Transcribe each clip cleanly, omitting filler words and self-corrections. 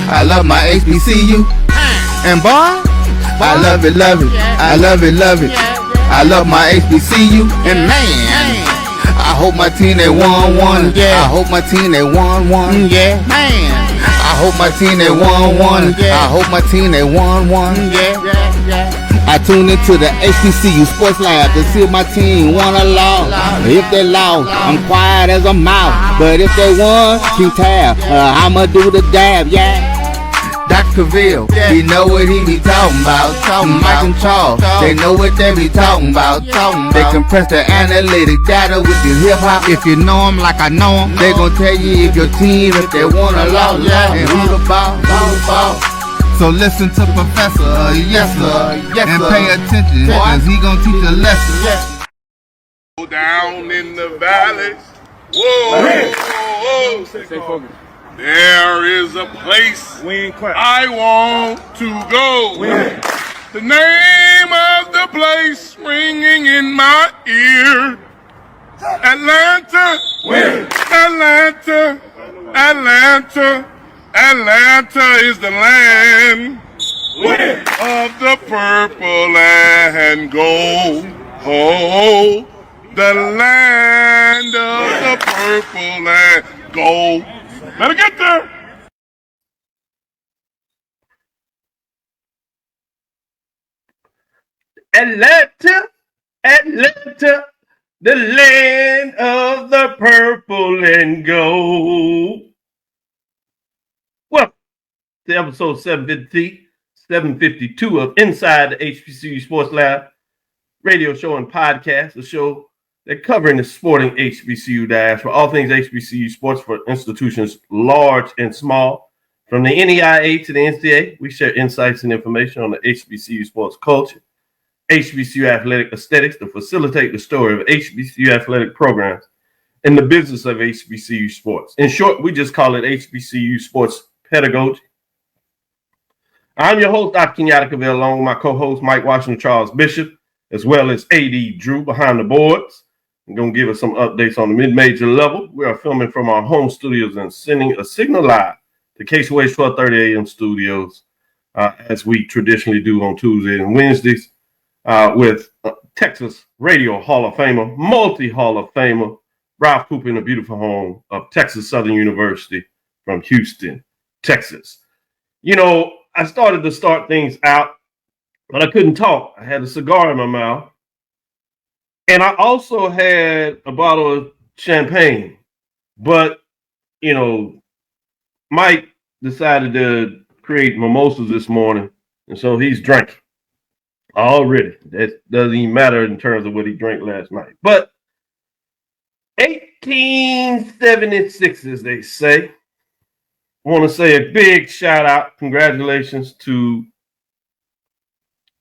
I love my HBCU. And boy, I love it, love it. I love it, love it. I love my HBCU. And man, I hope my team they won one. I hope my team they won one. Yeah, man. I hope my team they won one. I hope my team they won one. I tune into the HBCU Sports Lab to see if my team won or lost. If they lost, I'm quiet as a mouse. But if they won, keep tab. I'ma do the dab, yeah. Dr. Cavil, he know what he be talking about. Mike and Charles, they know what they be talking about. They compress the analytic data with the hip hop. If you know them like I know them, they gon' tell you if your team, if they won or lost, and who the ball. So listen to Professor, yes sir, and pay attention, cause he gon' teach a lesson. Down in the valleys, whoa, there is a place I want to go. The name of the place ringing in my ear, Atlanta, Atlanta, Atlanta. Atlanta is the land of the purple and gold. Oh, the land of the purple and gold. Better get there. Atlanta, Atlanta, the land of the purple and gold. Welcome to episode 752 of Inside the HBCU Sports Lab, radio show and podcast, a show that covering the sporting HBCU diaspora, all things HBCU sports for institutions large and small. From the NEIA to the NCAA, we share insights and information on the HBCU sports culture, HBCU athletic aesthetics to facilitate the story of HBCU athletic programs and the business of HBCU sports. In short, we just call it HBCU sports pedagogy. I'm your host, Dr. Kenyatta, along with my co-host, Mike Washington Charles Bishop, as well as AD Drew behind the boards. I'm going to give us some updates on the mid-major level. We are filming from our home studios and sending a signal live to KSWA's 12:30 a.m. studios, as we traditionally do on Tuesdays and Wednesdays, with Texas Radio Hall of Famer, multi-Hall of Famer, Ralph Cooper in the beautiful home of Texas Southern University from Houston, Texas. You know, I started to start things out, but I couldn't talk. I had a cigar in my mouth. And I also had a bottle of champagne. But, you know, Mike decided to create mimosas this morning. And so he's drinking already. That doesn't even matter in terms of what he drank last night. But 1876, as they say. I want to say a big shout out, congratulations to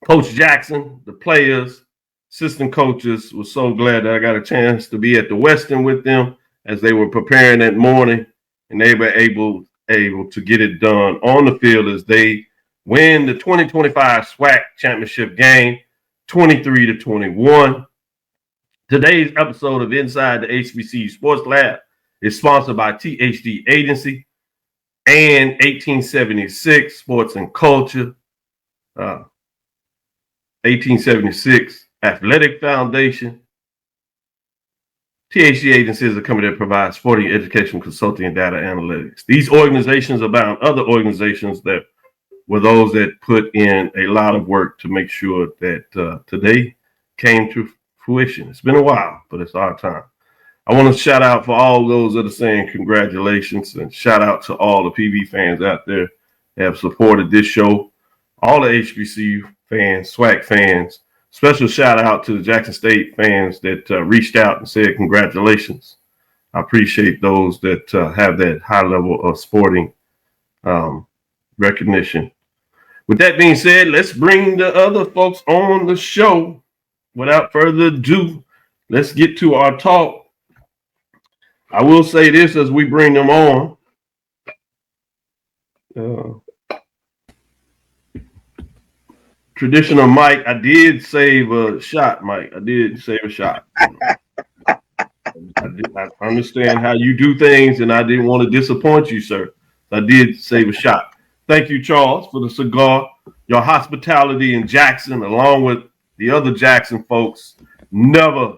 Coach Jackson, the players, assistant coaches. Was so glad that I got a chance to be at the Western with them as they were preparing that morning, and they were able to get it done on the field as they win the 2025 SWAC Championship game, 23-21. Today's episode of Inside the HBCU Sports Lab is sponsored by THD Agency and 1876 Sports and Culture, 1876 Athletic Foundation. THD Agency is a company that provides sporting education, consulting, and data analytics. These organizations abound other organizations that were those that put in a lot of work to make sure that today came to fruition. It's been a while, but it's our time. I want to shout out for all those that are saying congratulations, and shout out to all the PV fans out there that have supported this show, all the HBCU fans, SWAC fans. Special shout out to the Jackson State fans that reached out and said congratulations. I appreciate those that have that high level of sporting recognition. With that being said, let's bring the other folks on the show. Without further ado, let's get to our talk. I will say this as we bring them on. Traditional Mike, I did save a shot, Mike. I did save a shot. I understand how you do things, and I didn't want to disappoint you, sir. I did save a shot. Thank you, Charles, for the cigar. Your hospitality in Jackson, along with the other Jackson folks, never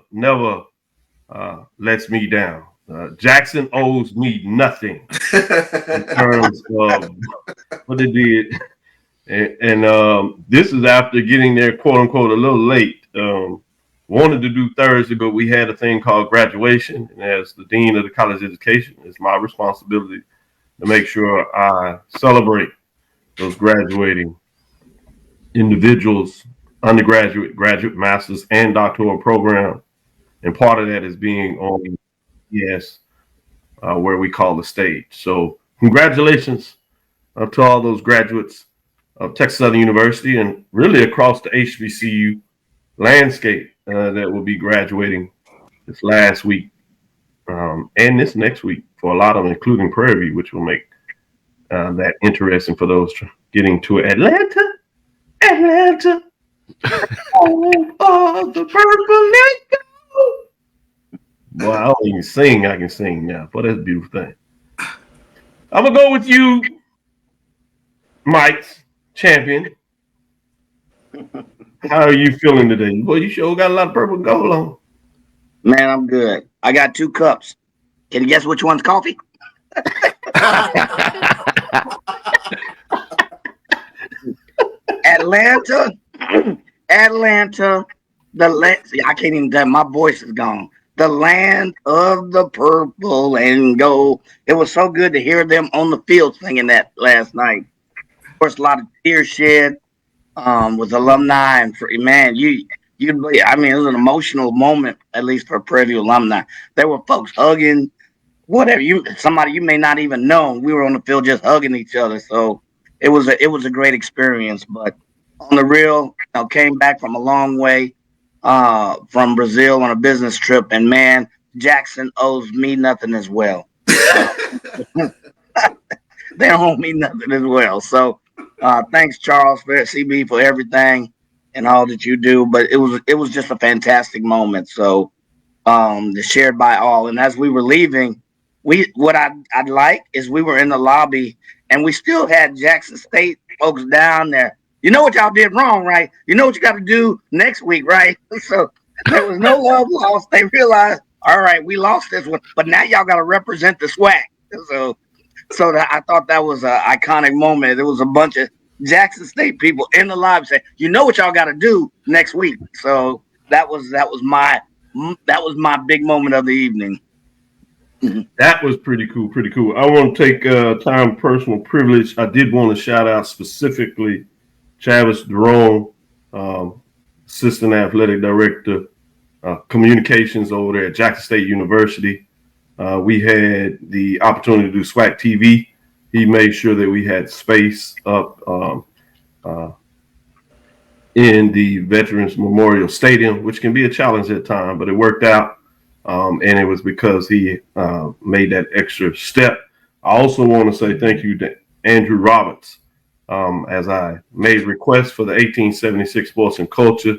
lets me down. Jackson owes me nothing in terms of what they did. And this is after getting there, quote unquote, a little late. Wanted to do Thursday, but we had a thing called graduation. And as the Dean of the College of Education, it's my responsibility to make sure I celebrate those graduating individuals, undergraduate, graduate, master's, and doctoral program. And part of that is being on where we call the stage. So congratulations to all those graduates of Texas Southern University and really across the HBCU landscape that will be graduating this last week and this next week for a lot of them, including Prairie, which will make that interesting for those getting to Atlanta. Oh, the purple, let go. Boy, I don't even sing. I can sing now. But that's a beautiful thing. I'm going to go with you, Mike's champion. How are you feeling today? Boy, you sure got a lot of purple gold on. Man, I'm good. I got 2 cups. Can you guess which one's coffee? Atlanta, the land. See, I can't even tell. My voice is gone. The land of the purple and gold. It was so good to hear them on the field singing that last night. Of course, a lot of tears shed with alumni and man, I mean, it was an emotional moment, at least for Prairie alumni. There were folks hugging, whatever somebody you may not even know. We were on the field just hugging each other. So it was a great experience. But on the real, came back from a long way from Brazil on a business trip, and man, Jackson owes me nothing as well. They owe me nothing as well. So thanks, Charles, for CB for everything and all that you do. But it was just a fantastic moment. So shared by all. And as we were leaving, what I'd like is we were in the lobby and we still had Jackson State folks down there. You know what y'all did wrong, right? You know what you got to do next week, right? So there was no love lost. They realized, all right, we lost this one, but now y'all got to represent the SWAC. So I thought that was an iconic moment. There was a bunch of Jackson State people in the lobby saying, you know what y'all got to do next week. So that was my big moment of the evening. That was pretty cool. I want to take time, personal privilege. I did want to shout out specifically Travis Jerome, Assistant Athletic Director, Communications over there at Jackson State University. We had the opportunity to do SWAC TV. He made sure that we had space up in the Veterans Memorial Stadium, which can be a challenge at times, but it worked out. And it was because he made that extra step. I also want to say thank you to Andrew Roberts. As I made requests for the 1876 Sports and Culture,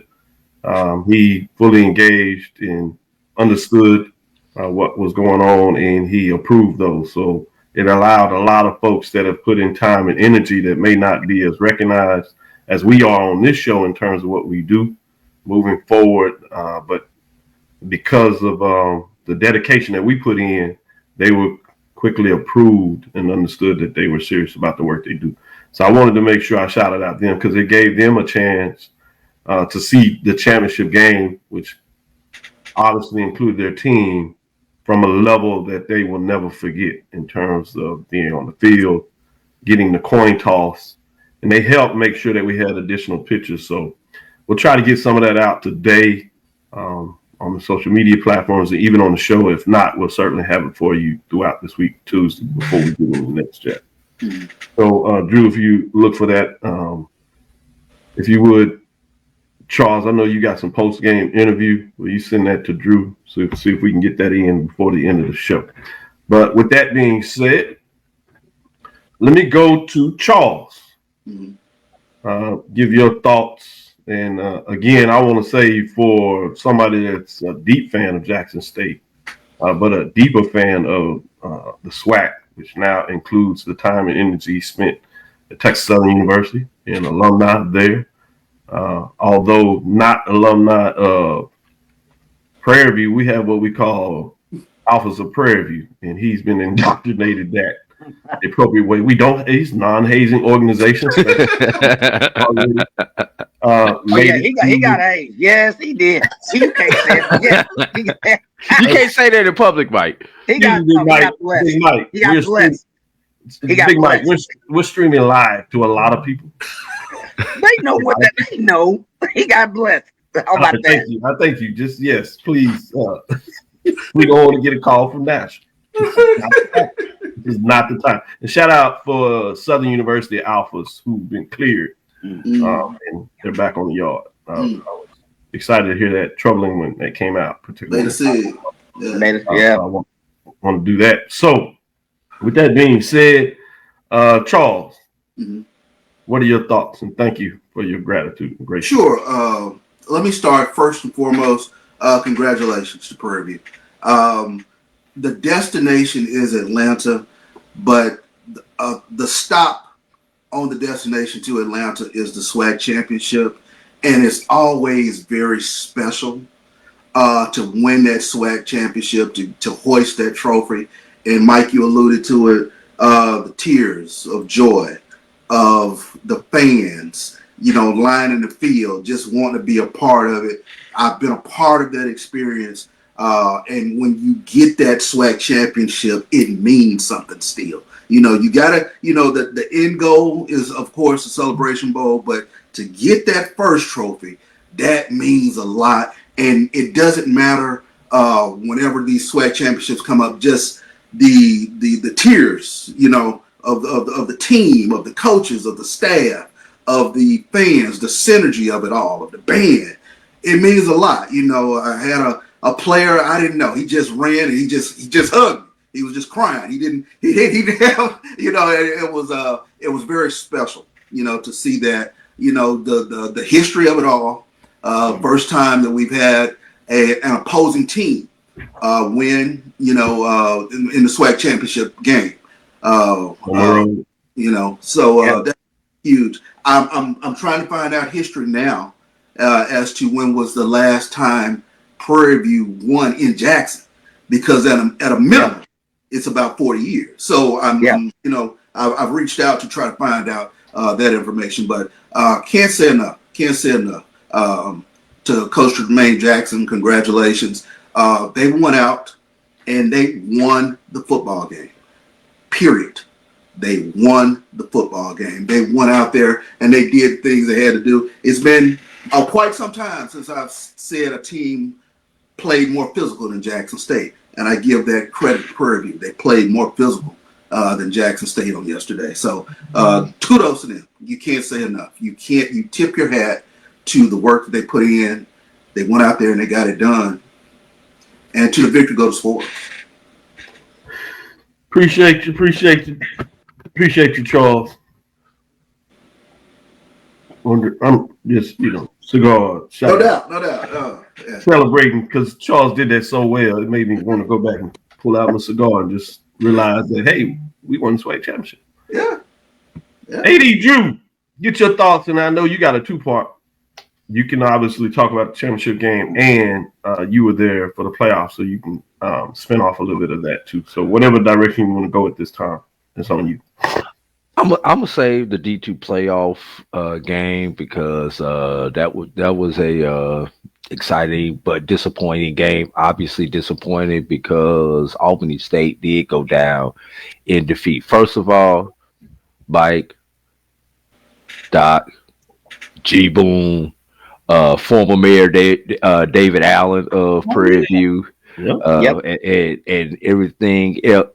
he fully engaged and understood what was going on, and he approved those. So it allowed a lot of folks that have put in time and energy that may not be as recognized as we are on this show in terms of what we do moving forward. But because of the dedication that we put in, they were quickly approved and understood that they were serious about the work they do. So I wanted to make sure I shouted out them because it gave them a chance to see the championship game, which obviously included their team, from a level that they will never forget in terms of being on the field, getting the coin toss, and they helped make sure that we had additional pictures. So we'll try to get some of that out today on the social media platforms and even on the show. If not, we'll certainly have it for you throughout this week, Tuesday, before we do the next chat. So, Drew, if you look for that, if you would, Charles, I know you got some post-game interview. Will you send that to Drew so see if we can get that in before the end of the show? But with that being said, let me go to Charles. Give your thoughts. And again, I want to say for somebody that's a deep fan of Jackson State, but a deeper fan of the SWAC, which now includes the time and energy spent at Texas Southern University and alumni there. Although not alumni of Prairie View, we have what we call Office of Prairie View, and he's been indoctrinated that the appropriate way. We don't. He's non-hazing organization. He got AIDS. Yes, he did. You can't say it. Yes, you can't say that in public, Mike. He got blessed. He got blessed. Big Mike, we're streaming live to a lot of people. They know what that they know. He got blessed. How about that? I thank you. Just yes, please. We don't want to get a call from Nash. This is not the time. And shout out for Southern University Alphas who've been cleared, and they're back on the yard. I was excited to hear that, troubling when that came out, particularly. Yeah. I want to do that. So, with that being said, Charles, what are your thoughts? And thank you for your gratitude and grace. Sure. Let me start first and foremost. Congratulations to Prairie View. The destination is Atlanta, but the stop on the destination to Atlanta is the SWAC Championship, and it's always very special to win that SWAC Championship, to hoist that trophy. And Mike, you alluded to it, the tears of joy of the fans, lining the field, just wanting to be a part of it. I've been a part of that experience. And when you get that SWAC championship, it means something still. You gotta, the end goal is, of course, the Celebration Bowl, but to get that first trophy, that means a lot. And it doesn't matter whenever these SWAC championships come up, just the tears, of the team, of the coaches, of the staff, of the fans, the synergy of it all, of the band. It means a lot. I had a player I didn't know. He just ran and he just hugged me. He was just crying. He didn't have, it was very special, to see that, the history of it all. First time that we've had an opposing team win, in the SWAC championship game. That's huge. I'm trying to find out history now as to when was the last time Prairie View won in Jackson, because at a minimum, it's about 40 years. So I've reached out to try to find out that information, but can't say enough. To Coach Jermaine Jackson, congratulations. They went out and they won the football game. Period. They won the football game. They went out there and they did things they had to do. It's been quite some time since I've said a team played more physical than Jackson State, and I give that credit to Prairie View. They played more physical than Jackson State on yesterday. So kudos to them. You can't say enough. You tip your hat to the work that they put in. They went out there and they got it done. And to the victory goes forward. Appreciate you, Charles. I'm just, cigar. No doubt. Celebrating because Charles did that so well. It made me want to go back and pull out my cigar and just realize that, hey, we won the SWAC championship. Yeah. AD Drew, get your thoughts, and I know you got a two-part. You can obviously talk about the championship game, and you were there for the playoffs, so you can spin off a little bit of that too. So whatever direction you want to go at this time, it's on you. I'm gonna save the D2 playoff game because that was a exciting but disappointing game. Obviously disappointed because Albany State did go down in defeat. First of all, Mike, Doc, G Boone, former Mayor David Allen of Prairie View, and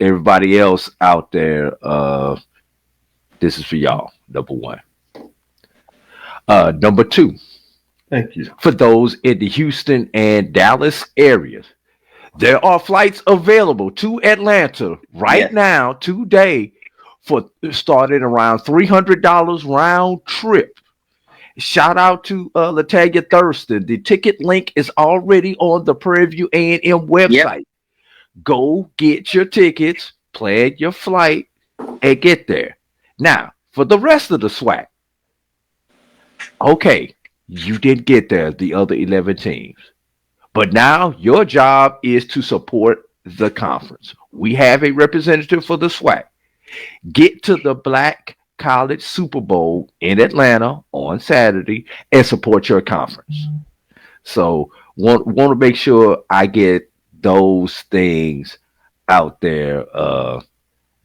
everybody else out there. This is for y'all. Number one. Number two. Thank you. For those in the Houston and Dallas areas, there are flights available to Atlanta right now, today, for starting around $300 round trip. Shout out to Latanya Thurston. The ticket link is already on the Prairie View A&M website. Yep. Go get your tickets, plan your flight, and get there. Now, for the rest of the SWAC. Okay, you didn't get there, the other 11 teams. But now your job is to support the conference. We have a representative for the SWAC. Get to the Black College Super Bowl in Atlanta on Saturday and support your conference. So want to make sure I get those things out there.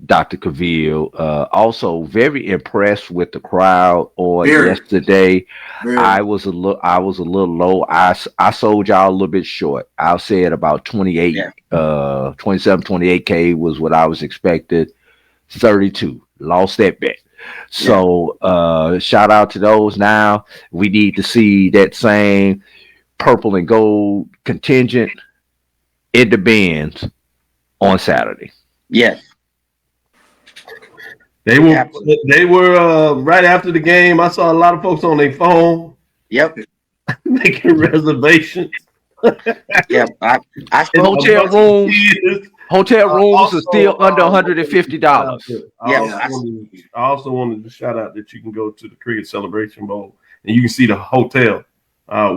Dr. Cavil, also very impressed with the crowd on yesterday. I was a little low. I sold y'all a little bit short. I'll say it about 28, 27, 28K was what I was expected. 32, lost that bet. So shout out to those. Now we need to see that same purple and gold contingent in the bins on Saturday. Yes. They were right after the game. I saw a lot of folks on their phone. Yep. Making reservations. Yep. I hotel rooms are still under $150. I also wanted to shout out that you can go to the Cricket Celebration Bowl and you can see the hotel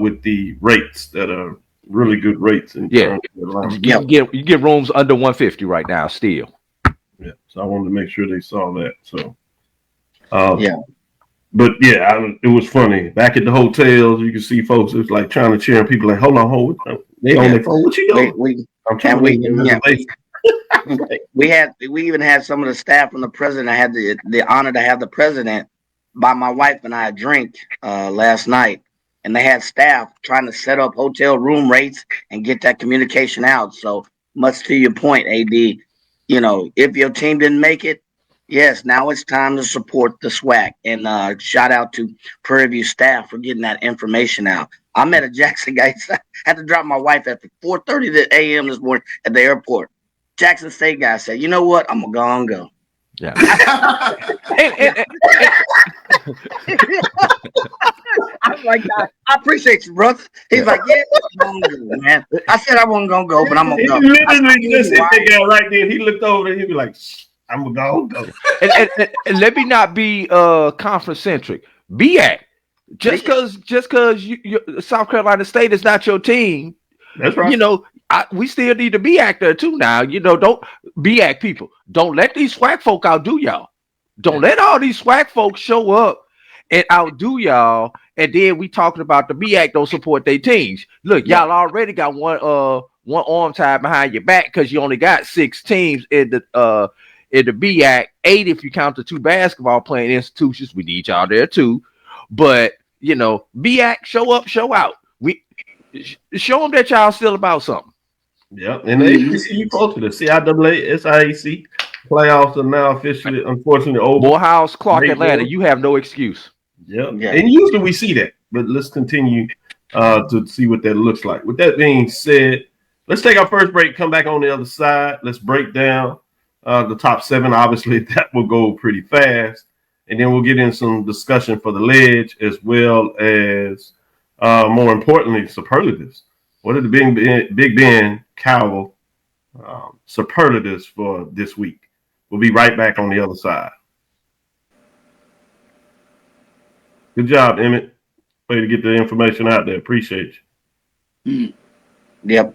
with the rates that are really good rates. You get rooms under $150 right now still. Yeah, so I wanted to make sure they saw that. So, but it was funny. Back at the hotels, you can see folks. It was like trying to cheer, and people like, hold on, they on their phone. What you doing? We even had some of the staff from the president. I had the honor to have the president buy my wife and I a drink last night, and they had staff trying to set up hotel room rates and get that communication out. So much to your point, AD. You know, if your team didn't make it, yes, now it's time to support the SWAC. And shout out to Prairie View staff for getting that information out. I met a Jackson guy. I had to drop my wife at 4:30 a.m. this morning at the airport. Jackson State guy said, you know what? I'm going to go and go. Yeah. I'm like, I appreciate you, brother. He's like, yeah, I'm gonna go, man. I said I wasn't gonna go, but I'm gonna go. He literally just hit that guy right there. He looked over and he'd be like, I'm gonna go. And let me not be conference centric. BAC. Just because you South Carolina State is not your team. That's right. You know, we still need to BAC there too now. You know, don't BAC people. Don't let these SWAC folk outdo y'all. Don't let all these SWAC folks show up and outdo y'all, and then we talking about the BAC don't support their teams. Look, y'all already got one arm tied behind your back because you only got 6 teams in the BAC, 8 if you count the 2 basketball playing institutions. We need y'all there too, but you know, BAC show up, show out. We show them that y'all still about something. Yep, and the HBCU culture, the CIAA, SIAC playoffs are now officially, unfortunately, over. Morehouse, Clark, Atlanta, you have no excuse. Yep. Yeah, and usually we see that, but let's continue to see what that looks like. With that being said, let's take our first break, come back on the other side. Let's break down the top 7. Obviously, that will go pretty fast, and then we'll get in some discussion for the ledge as well as, more importantly, superlatives. What are the Big Ben Cavil superlatives for this week? We'll be right back on the other side. Good job, Emmett. Way to get the information out there. Appreciate you. Yep.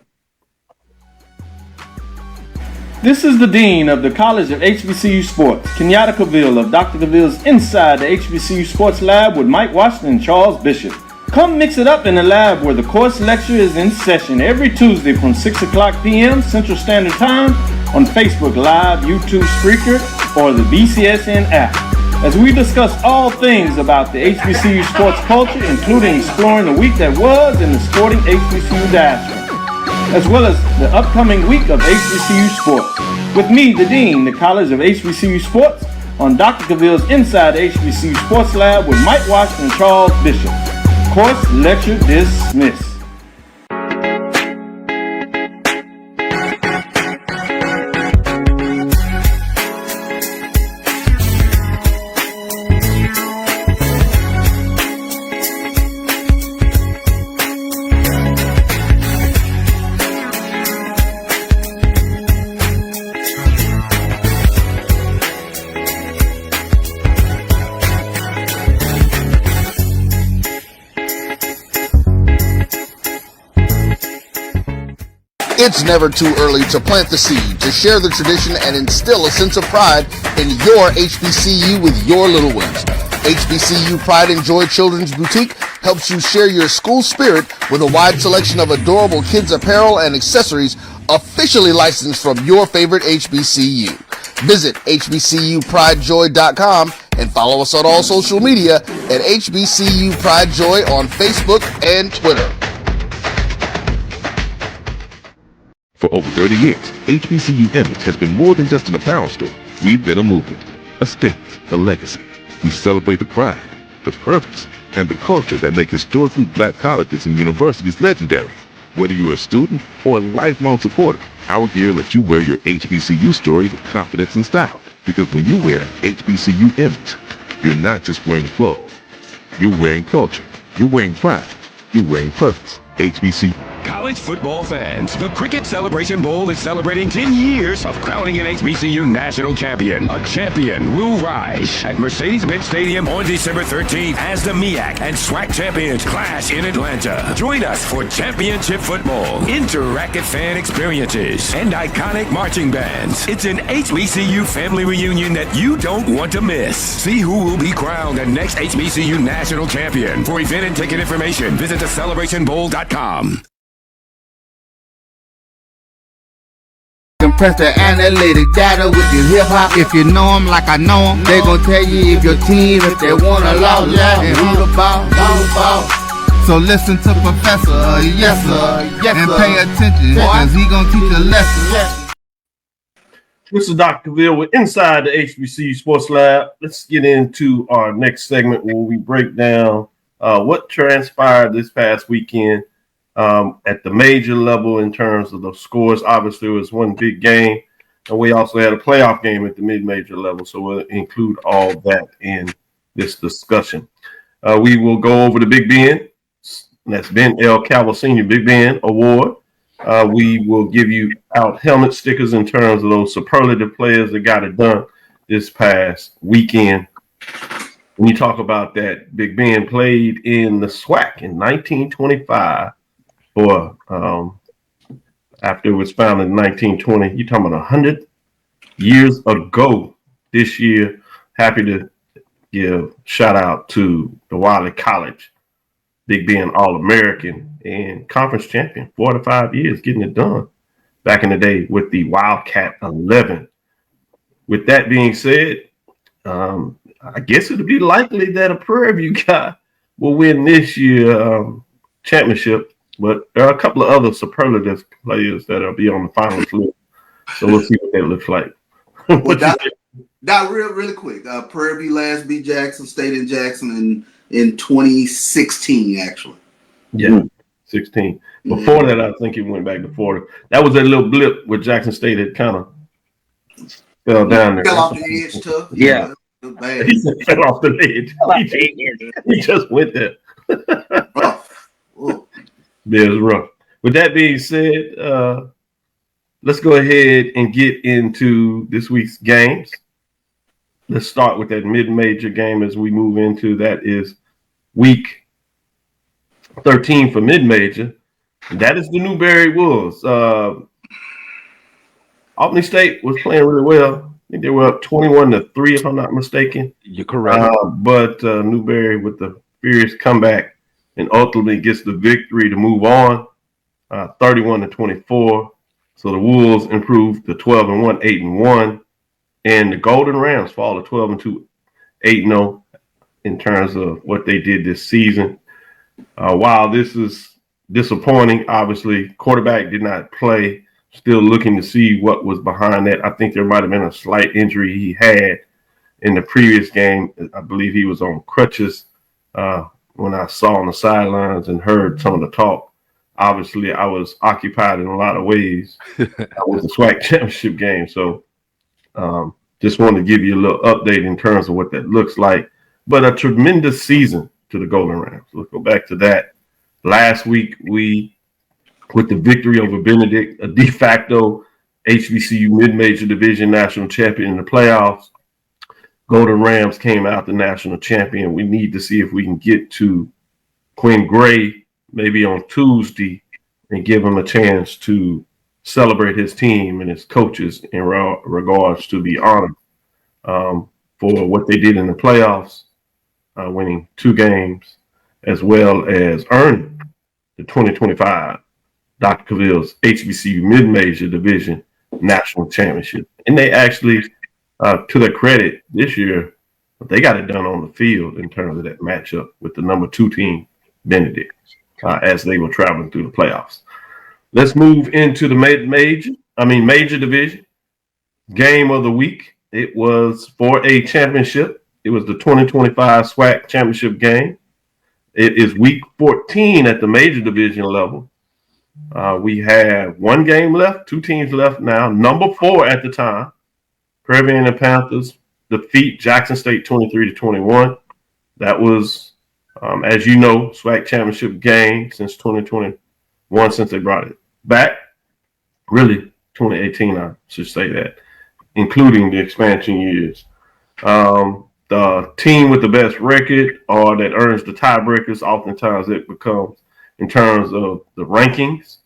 This is the Dean of the College of HBCU Sports, Kenyatta Cavil of Dr. Cavil's Inside the HBCU Sports Lab with Mike Washington and Charles Bishop. Come mix it up in the lab where the course lecture is in session every Tuesday from 6 o'clock p.m. Central Standard Time on Facebook Live, YouTube Spreaker, or the BCSN app. As we discuss all things about the HBCU sports culture, including exploring the week that was in the sporting HBCU diaspora, as well as the upcoming week of HBCU sports. With me, the Dean, the College of HBCU Sports, on Dr. Cavil's Inside the HBCU Sports Lab with Mike Washington and Charles Bishop. Course lecture dismissed. It's never too early to plant the seed, to share the tradition, and instill a sense of pride in your HBCU with your little ones. HBCU Pride and Joy Children's Boutique helps you share your school spirit with a wide selection of adorable kids apparel and accessories officially licensed from your favorite HBCU. Visit hbcupridejoy.com and follow us on all social media at HBCU Pride Joy on Facebook and Twitter. For over 30 years, HBCU Image has been more than just an apparel store. We've been a movement, a stance, a legacy. We celebrate the pride, the purpose, and the culture that make historically black colleges and universities legendary. Whether you're a student or a lifelong supporter, our gear lets you wear your HBCU story with confidence and style. Because when you wear HBCU Image, you're not just wearing clothes. You're wearing culture. You're wearing pride. You're wearing purpose. HBCU. College football fans, the Cricket Celebration Bowl is celebrating 10 years of crowning an HBCU national champion. A champion will rise at Mercedes-Benz Stadium on December 13th as the MEAC and SWAC champions clash in Atlanta. Join us for championship football, interactive fan experiences, and iconic marching bands. It's an HBCU family reunion that you don't want to miss. See who will be crowned the next HBCU national champion. For event and ticket information, visit thecelebrationbowl.com. Compress the analytic data with your hip hop. If you know them like I know them, they gon' tell you if your team, if they wanna lose, and who the ball. So listen to Professor, yes sir, and pay attention, cause he gon' teach a lesson. This is Dr. Cavil with Inside the HBCU Sports Lab. Let's get into our next segment where we break down what transpired this past weekend at the major level in terms of the scores. Obviously, it was one big game, and we also had a playoff game at the mid-major level, so we'll include all that in this discussion. We will go over the Big Ben. That's Ben L. Cavil Senior Big Ben Award. We will give you out helmet stickers in terms of those superlative players that got it done this past weekend. When you talk about that, Big Ben played in the SWAC in 1925. Or after it was founded in 1920, you're talking about 100 years ago this year. Happy to give shout out to the Wiley College, Big Ben All-American and conference champion, 4 to 5 years getting it done back in the day with the Wildcat 11. With that being said, I guess it would be likely that a Prairie View guy will win this year championship. But there are a couple of other superlative players that will be on the finals list. So we'll see what that looks like. Well, that really quick. Prairie View last beat Jackson State in Jackson in 2016, actually. Yeah, 16. Before that, I think he went back to Florida. That was that little blip where Jackson State had kind of fell down there. Fell off the edge, tough. Yeah. Bad. He fell off the ledge. He just went there. It's rough. With that being said, let's go ahead and get into this week's games. Let's start with that mid-major game as we move into that is week 13 for mid-major. That is the Newberry Wolves. Albany State was playing really well. I think they were up 21-3, if I'm not mistaken. You're correct. But Newberry with the furious comeback and ultimately gets the victory to move on, 31-24. So the Wolves improved to 12-1, 8-1, and the Golden Rams fall to 12-2, 8-0 in terms of what they did this season. While this is disappointing, obviously quarterback did not play. Still looking to see what was behind that. I think there might have been a slight injury he had in the previous game. I believe he was on crutches. When I saw on the sidelines and heard some of the talk, obviously I was occupied in a lot of ways. That was the SWAC championship game. So just wanted to give you a little update in terms of what that looks like. But a tremendous season to the Golden Rams. Let's go back to that. Last week, with the victory over Benedict, a de facto HBCU Mid-Major Division national champion in the playoffs, Golden Rams came out the national champion. We need to see if we can get to Quinn Gray maybe on Tuesday and give him a chance to celebrate his team and his coaches in regards to the honor for what they did in the playoffs, winning 2 games, as well as earning the 2025 Dr. Cavill's HBCU Mid-Major Division National Championship. And they actually, to their credit, this year, they got it done on the field in terms of that matchup with the number 2 team, Benedict, as they were traveling through the playoffs. Let's move into the Major Division game of the week. It was for a championship. It was the 2025 SWAC Championship game. It is week 14 at the Major Division level. We have 1 game left, 2 teams left now. Number 4 at the time, Prairie and the Panthers defeat Jackson State 23-21. That was, as you know, SWAC Championship game since 2021, since they brought it back. Really, 2018, I should say that, including the expansion years. The team with the best record or that earns the tiebreakers, oftentimes it becomes in terms of the rankings.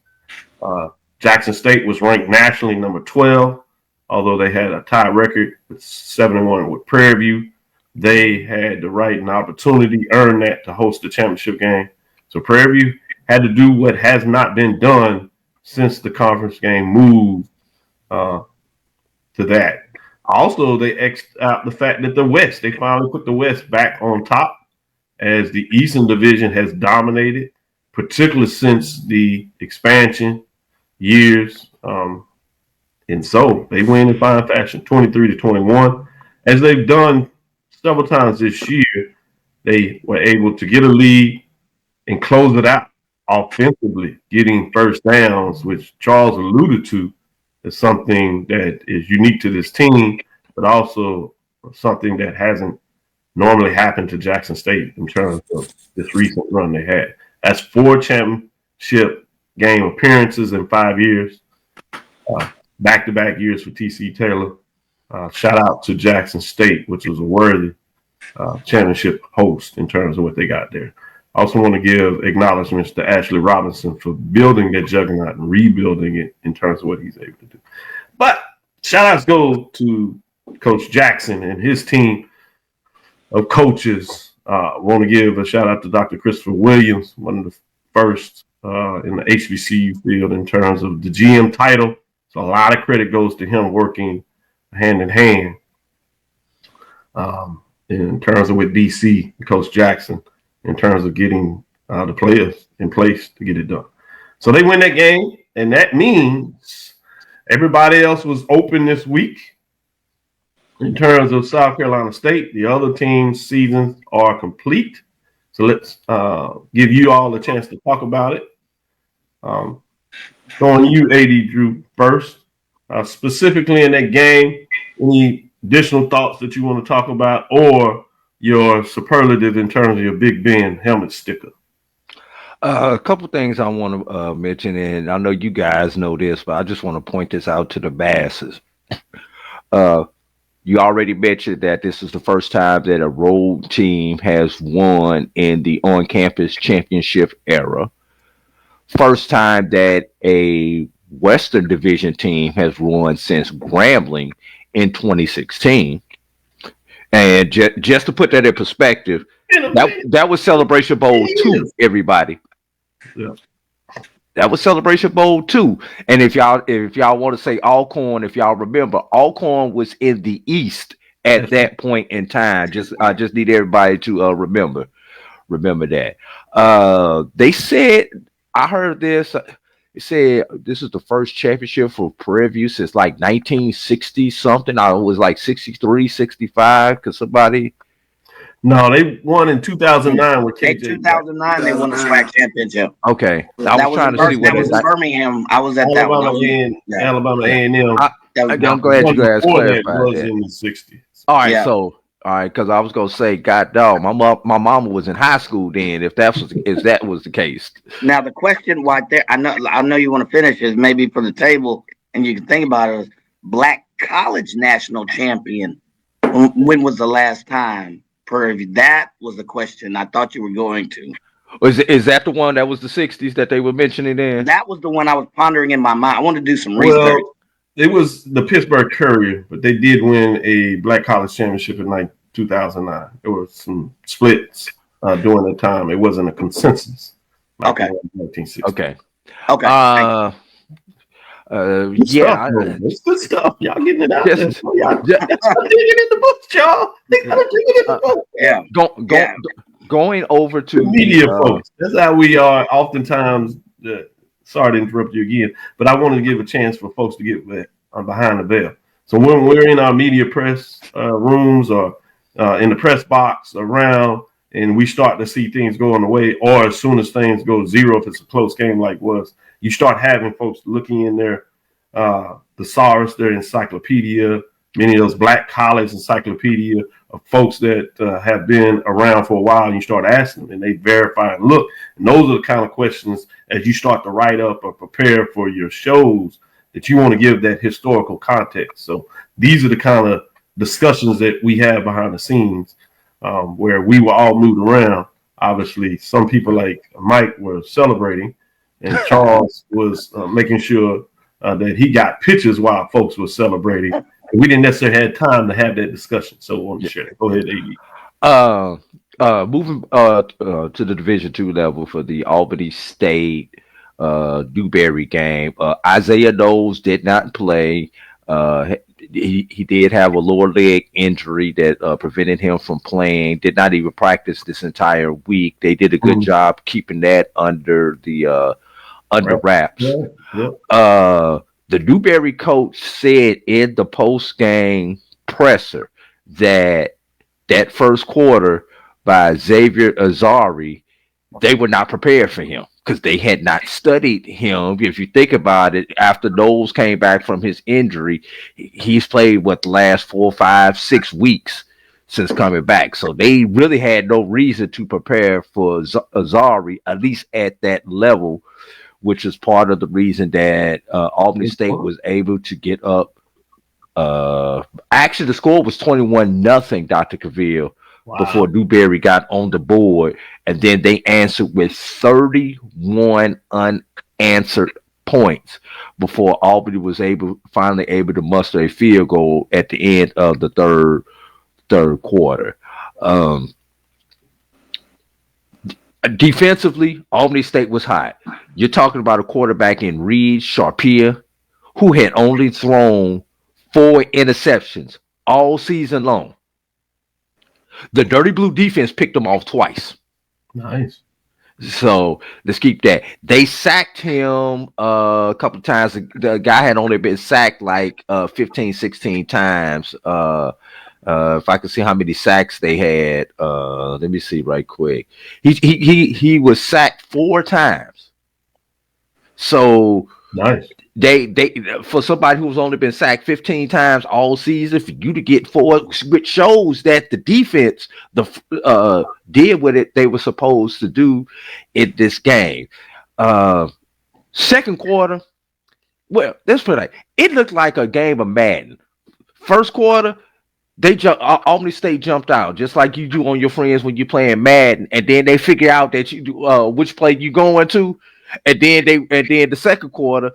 Jackson State was ranked nationally number 12, although they had a tie record with 7-1 with Prairie View. They had the right and opportunity, earned that to host the championship game. So Prairie View had to do what has not been done since the conference game moved to that. Also, they X'd out the fact that the West, they finally put the West back on top as the Eastern Division has dominated, particularly since the expansion years. And so they win in fine fashion, 23-21. As they've done several times this year, they were able to get a lead and close it out offensively, getting first downs, which Charles alluded to as something that is unique to this team, but also something that hasn't normally happened to Jackson State in terms of this recent run they had. That's 4 championship game appearances in 5 years, back-to-back years for T.C. Taylor. Shout out to Jackson State, which was a worthy championship host in terms of what they got there. I also want to give acknowledgments to Ashley Robinson for building that juggernaut and rebuilding it in terms of what he's able to do. But shout outs go to Coach Jackson and his team of coaches. I want to give a shout out to Dr. Christopher Williams, one of the first in the HBCU field in terms of the GM title. So a lot of credit goes to him working hand in hand in terms of with DC, Coach Jackson, in terms of getting the players in place to get it done. So they win that game, and that means everybody else was open this week. In terms of South Carolina State, the other team's seasons are complete. So let's give you all a chance to talk about it. Going you, AD Drew, first. Specifically in that game, any additional thoughts that you want to talk about or your superlative in terms of your Big Ben helmet sticker? A couple things I want to mention, and I know you guys know this, but I just want to point this out to the masses. You already mentioned that this is the first time that a road team has won in the on-campus championship era. First time that a Western Division team has won since Grambling in 2016. And just to put that in perspective, that was Celebration Bowl 2, everybody. Yeah. That was Celebration Bowl 2. And if y'all want to say Alcorn, if y'all remember, Alcorn was in the East at that point in time. I just need everybody to remember that. They said, I heard this. It said this is the first championship for Prairie View since like 1960 something. I was like 63, 65 because somebody. No, they won in 2009 with KJ. In 2009, they won the SWAC championship. Okay, I was trying to see what that was in Birmingham. I was at Alabama that one. Alabama A&M. I'm glad you guys clarified was that. in the 60s. All right, because I was gonna say, God dog, my mama was in high school then. If that was the case. Now the question right there, I know you want to finish is maybe for the table, and you can think about it. Is Black college national champion. When was the last time? Prairie View? That was the question I thought you were going to. Is that the one that was the 60s that they were mentioning then? That was the one I was pondering in my mind. I wanted to do some research. Well, it was the Pittsburgh Courier, but they did win a Black College Championship in 2009. There were some splits during that time. It wasn't a consensus. Okay. Okay. It's good stuff. Y'all getting it out there. Y'all digging in the books, y'all. They gotta dig it in the books. Going over to the media folks. That's how we are. Oftentimes, sorry to interrupt you again, but I wanted to give a chance for folks to get behind the veil. So when we're in our media press rooms or in the press box around, and we start to see things going away, or as soon as things go zero, if it's a close game like was, you start having folks looking in their thesaurus, their encyclopedia, many of those Black College encyclopedia of folks that have been around for a while, and you start asking them, and they verify and look. And those are the kind of questions as you start to write up or prepare for your shows that you want to give that historical context. So these are the kind of discussions that we have behind the scenes where we were all moved around. Obviously, some people like Mike were celebrating, and Charles was making sure that he got pictures while folks were celebrating. We didn't necessarily have time to have that discussion, so I want to share that. Go ahead, AD. Moving to the Division II level for the Albany State Newberry game, Isaiah Knowles did not play. He did have a lower leg injury that prevented him from playing. Did not even practice this entire week. They did a good job keeping that under wraps. The Newberry coach said in the post-game presser that first quarter by Xavier Azari, they were not prepared for him because they had not studied him. If you think about it, after Knowles came back from his injury, he's played the last 4, 5, 6 weeks since coming back. So they really had no reason to prepare for Azari, at least at that level, which is part of the reason that Albany State was able to get up. Actually, the score was 21-0, Dr. Cavil, before Newberry got on the board. And then they answered with 31 unanswered points before Albany was finally able to muster a field goal at the end of the third quarter. Defensively, Albany State was hot. You're talking about a quarterback in Reed Sharpia who had only thrown 4 interceptions all season long. The Dirty Blue defense picked them off twice. Nice. So let's keep that. They sacked him a couple of times. The guy had only been sacked like 15, 16 times. If I could see how many sacks they had, let me see right quick. He was sacked 4 times. So nice. They for somebody who's only been sacked 15 times all season, for you to get 4, which shows that the defense did what they were supposed to do in this game. Second quarter, well, let's put it. It looked like a game of Madden. First quarter, Albany State jumped out just like you do on your friends when you're playing Madden, and then they figure out that you do which play you going to, and then the second quarter,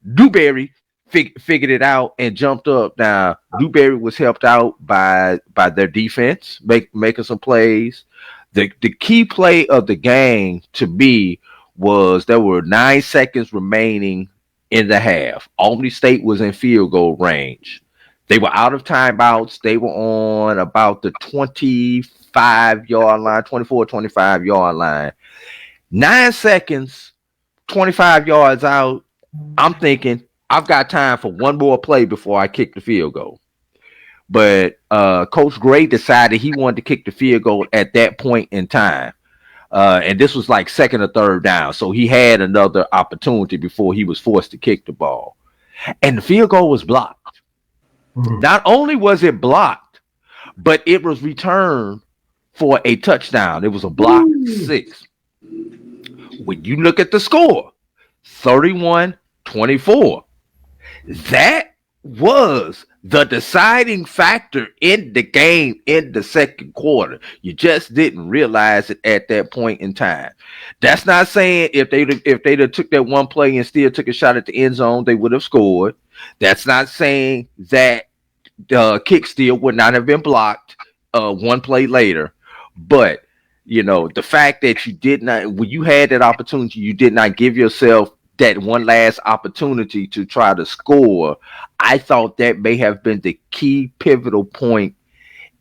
Newberry figured it out and jumped up. Now Newberry was helped out by their defense making some plays. The key play of the game to me was there were 9 seconds remaining in the half. Albany State was in field goal range. They were out of timeouts. They were on about the 25-yard line, 24, 25-yard line. 9 seconds, 25 yards out. I'm thinking I've got time for one more play before I kick the field goal. But Coach Gray decided he wanted to kick the field goal at that point in time. And this was like second or third down. So he had another opportunity before he was forced to kick the ball. And the field goal was blocked. Not only was it blocked, but it was returned for a touchdown. It was a block 6. When you look at the score, 31-24. That was the deciding factor in the game in the second quarter. You just didn't realize it at that point in time. That's not saying if they'd have took that one play and still took a shot at the end zone, they would have scored. That's not saying that the kick still would not have been blocked one play later. But the fact that you did not, when you had that opportunity, you did not give yourself that one last opportunity to try to score. I thought that may have been the key pivotal point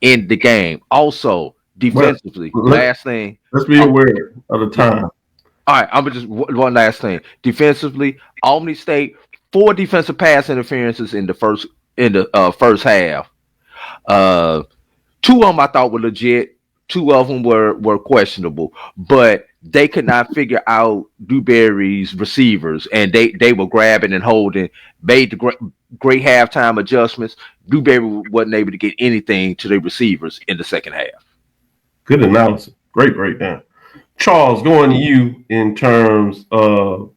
in the game. Also, defensively, last thing. Let's be aware of the time. All right, I'm just one last thing. Defensively, Albany State, 4 defensive pass interferences in the first half. 2 of them I thought were legit. 2 of them were questionable, but they could not figure out Newberry's receivers, and they were grabbing and holding, made the great halftime adjustments. Newberry wasn't able to get anything to their receivers in the second half. Good analysis. Great breakdown. Charles, going to you in terms of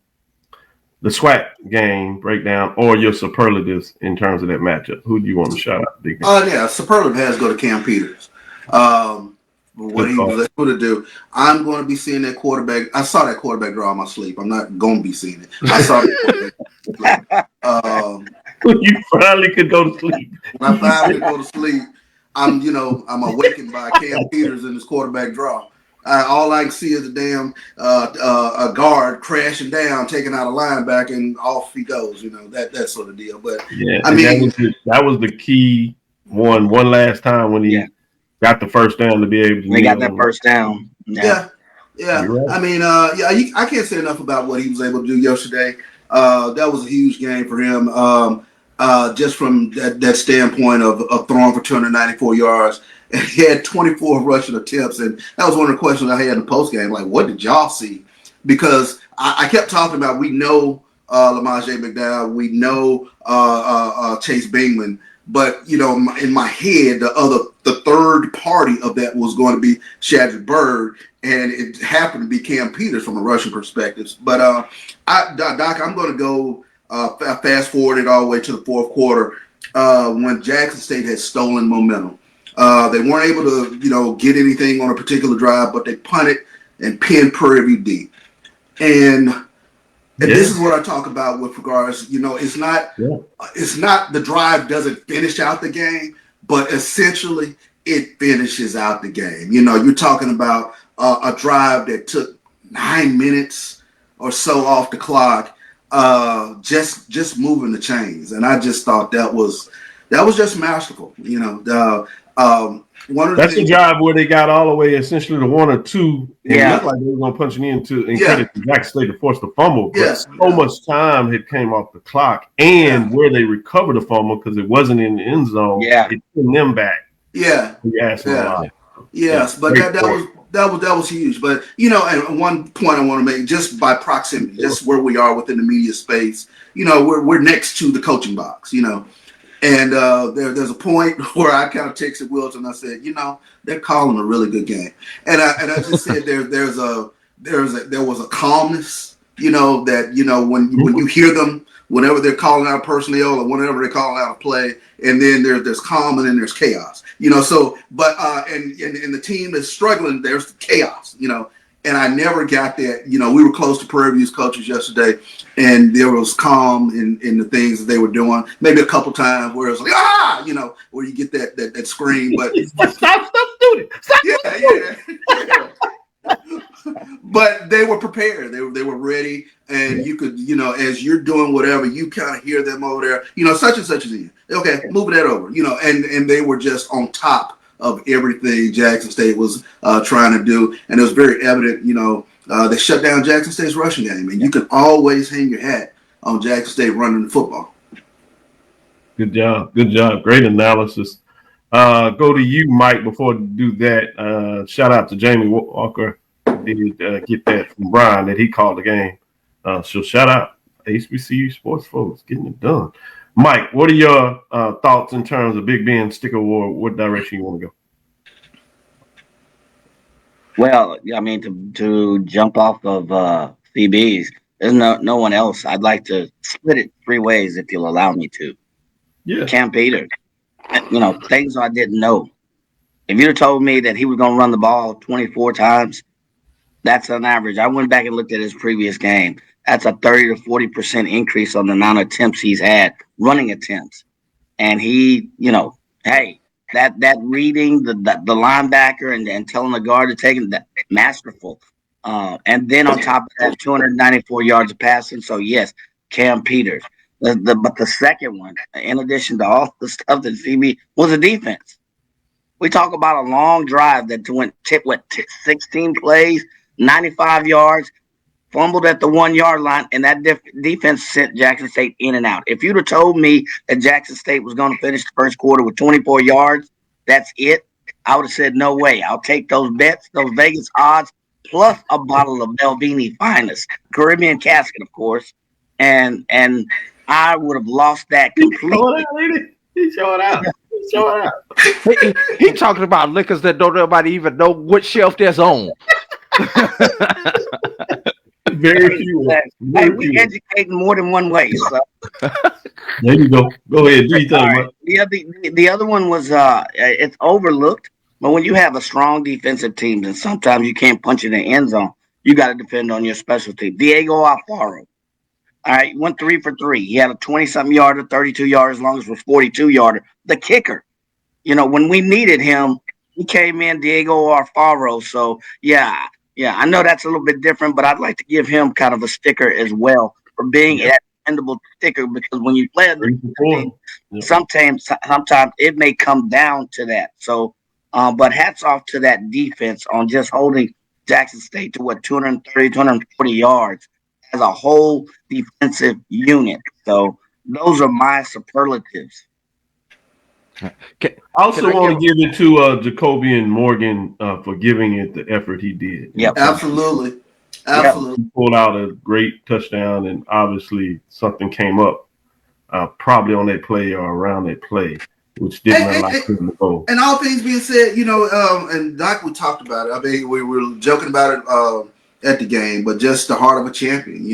the SWAC game breakdown or your superlatives in terms of that matchup. Who do you want to shout out? Yeah, superlative has to go to Cam Peters. What he was able to do. I'm going to be seeing that quarterback. I saw that quarterback draw in my sleep. I'm not going to be seeing it. I saw that. You finally could go to sleep. When I finally go to sleep, I'm awakened by Cam Peters in his quarterback draw. All I can see is a damn a guard crashing down, taking out a linebacker, and off he goes. That sort of deal. But yeah, I mean, that was the key one last time when he got the first down to be able to. They got that first down. Yeah. Right. I mean, I can't say enough about what he was able to do yesterday. That was a huge game for him. Just from that standpoint of throwing for 294 yards. And he had 24 rushing attempts, and that was one of the questions I had in the post game. Like, what did y'all see? Because I kept talking about, we know Lamajay McDowell, we know Chase Bingman, but in my head, the third party of that was going to be Shadrick Byrd, and it happened to be Cam Peters from a rushing perspective. But Doc, I'm going to go fast forward it all the way to the fourth quarter when Jackson State had stolen momentum. They weren't able to, get anything on a particular drive, but they punted and pinned Prairie deep. And this is what I talk about with regards, it's not the drive doesn't finish out the game, but essentially it finishes out the game. You're talking about a drive that took 9 minutes or so off the clock, just moving the chains. And I just thought that was just masterful. That's the drive where they got all the way essentially to 1 or 2. And it looked like they were going to punch it into and credit to Jackson State to force the fumble. But so much time had came off the clock, and where they recovered the fumble because it wasn't in the end zone. It pinned them back. Yes, but that was huge. But and one point I want to make, just by proximity, just where we are within the media space, we're next to the coaching box, And there's a point where I kind of texted Wilton. I said, they're calling a really good game, and I just said there was a calmness, that when you hear them, whenever they're calling out personnel or whenever they're calling out a play, and then there's calm and then there's chaos, So, but and the team is struggling. There's chaos, And I never got that. We were close to Prairie View's coaches yesterday, and there was calm in the things that they were doing. Maybe a couple times where it was like, where you get that scream. But stop doing it. Stop. Yeah. But they were prepared. They were ready, and you could, as you're doing whatever, you kind of hear them over there. Such and such is in. Okay, moving that over. And they were just on top of everything Jackson State was trying to do. And it was very evident, they shut down Jackson State's rushing game. And you can always hang your hat on Jackson State running the football. Good job. Great analysis. Go to you, Mike, before we do that. Shout out to Jamie Walker. Did get that from Brian that he called the game. So shout out HBCU Sports folks getting it done. Mike, what are your thoughts in terms of Big Ben Sticker Award? What direction you want to go? Well, I mean, to jump off of CB's, there's no one else. I'd like to split it 3 ways if you'll allow me to. Cam Peters. Things I didn't know. If you'd have told me that he was going to run the ball 24 times, that's on average. I went back and looked at his previous game. That's a 30 to 40% increase on the amount of attempts he's had, running attempts. And he, hey, that reading the linebacker and telling the guard to take it, that masterful. And then on top of that, 294 yards of passing. So yes, Cam Peters. But the second one, in addition to all the stuff that CB, was the defense. We talk about a long drive that went 16 plays, 95 yards, fumbled at the 1 yard line, and that defense sent Jackson State in and out. If you'd have told me that Jackson State was going to finish the first quarter with 24 yards, that's it, I would have said no way. I'll take those bets, those Vegas odds, plus a bottle of Belvini Finest, Caribbean Casket, of course, and I would have lost that completely. He's showing out. He talking about liquors that don't nobody even know what shelf that's on. Very few. We educate more than one way. So. There you go. Go ahead. Do your thing. The other one was it's overlooked, but when you have a strong defensive team, and sometimes you can't punch in the end zone, you got to depend on your special team. Diego Alfaro. All right, went 3 for 3. He had a 20-something yarder, 32 yards, as long as it was 42 yarder. The kicker, when we needed him, he came in, Diego Alfaro. So yeah, I know that's a little bit different, but I'd like to give him kind of a sticker as well for being that dependable sticker, because when you play sometimes it may come down to that. So, but hats off to that defense on just holding Jackson State to 230, 240 yards. As a whole defensive unit. So those are my superlatives. I also want to give it to Jacoby and Morgan for giving it the effort he did. Yeah, absolutely. He pulled out a great touchdown, and obviously something came up probably on that play or around that play, which didn't allow him to go. And all things being said, and Doc, we talked about it. I mean, we were joking about it at the game, but just the heart of a champion.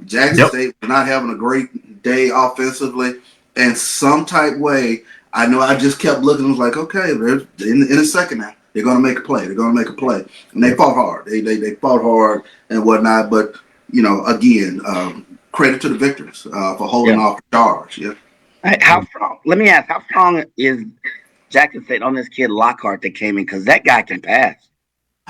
Jackson State was not having a great day offensively, and some type way, I know I just kept looking. I was like, okay, in a second now, they're going to make a play. And they fought hard. They fought hard and whatnot. But again, credit to the victors for holding off the charge. Yeah. How strong? Let me ask, how strong is Jackson State on this kid Lockhart that came in? Because that guy can pass.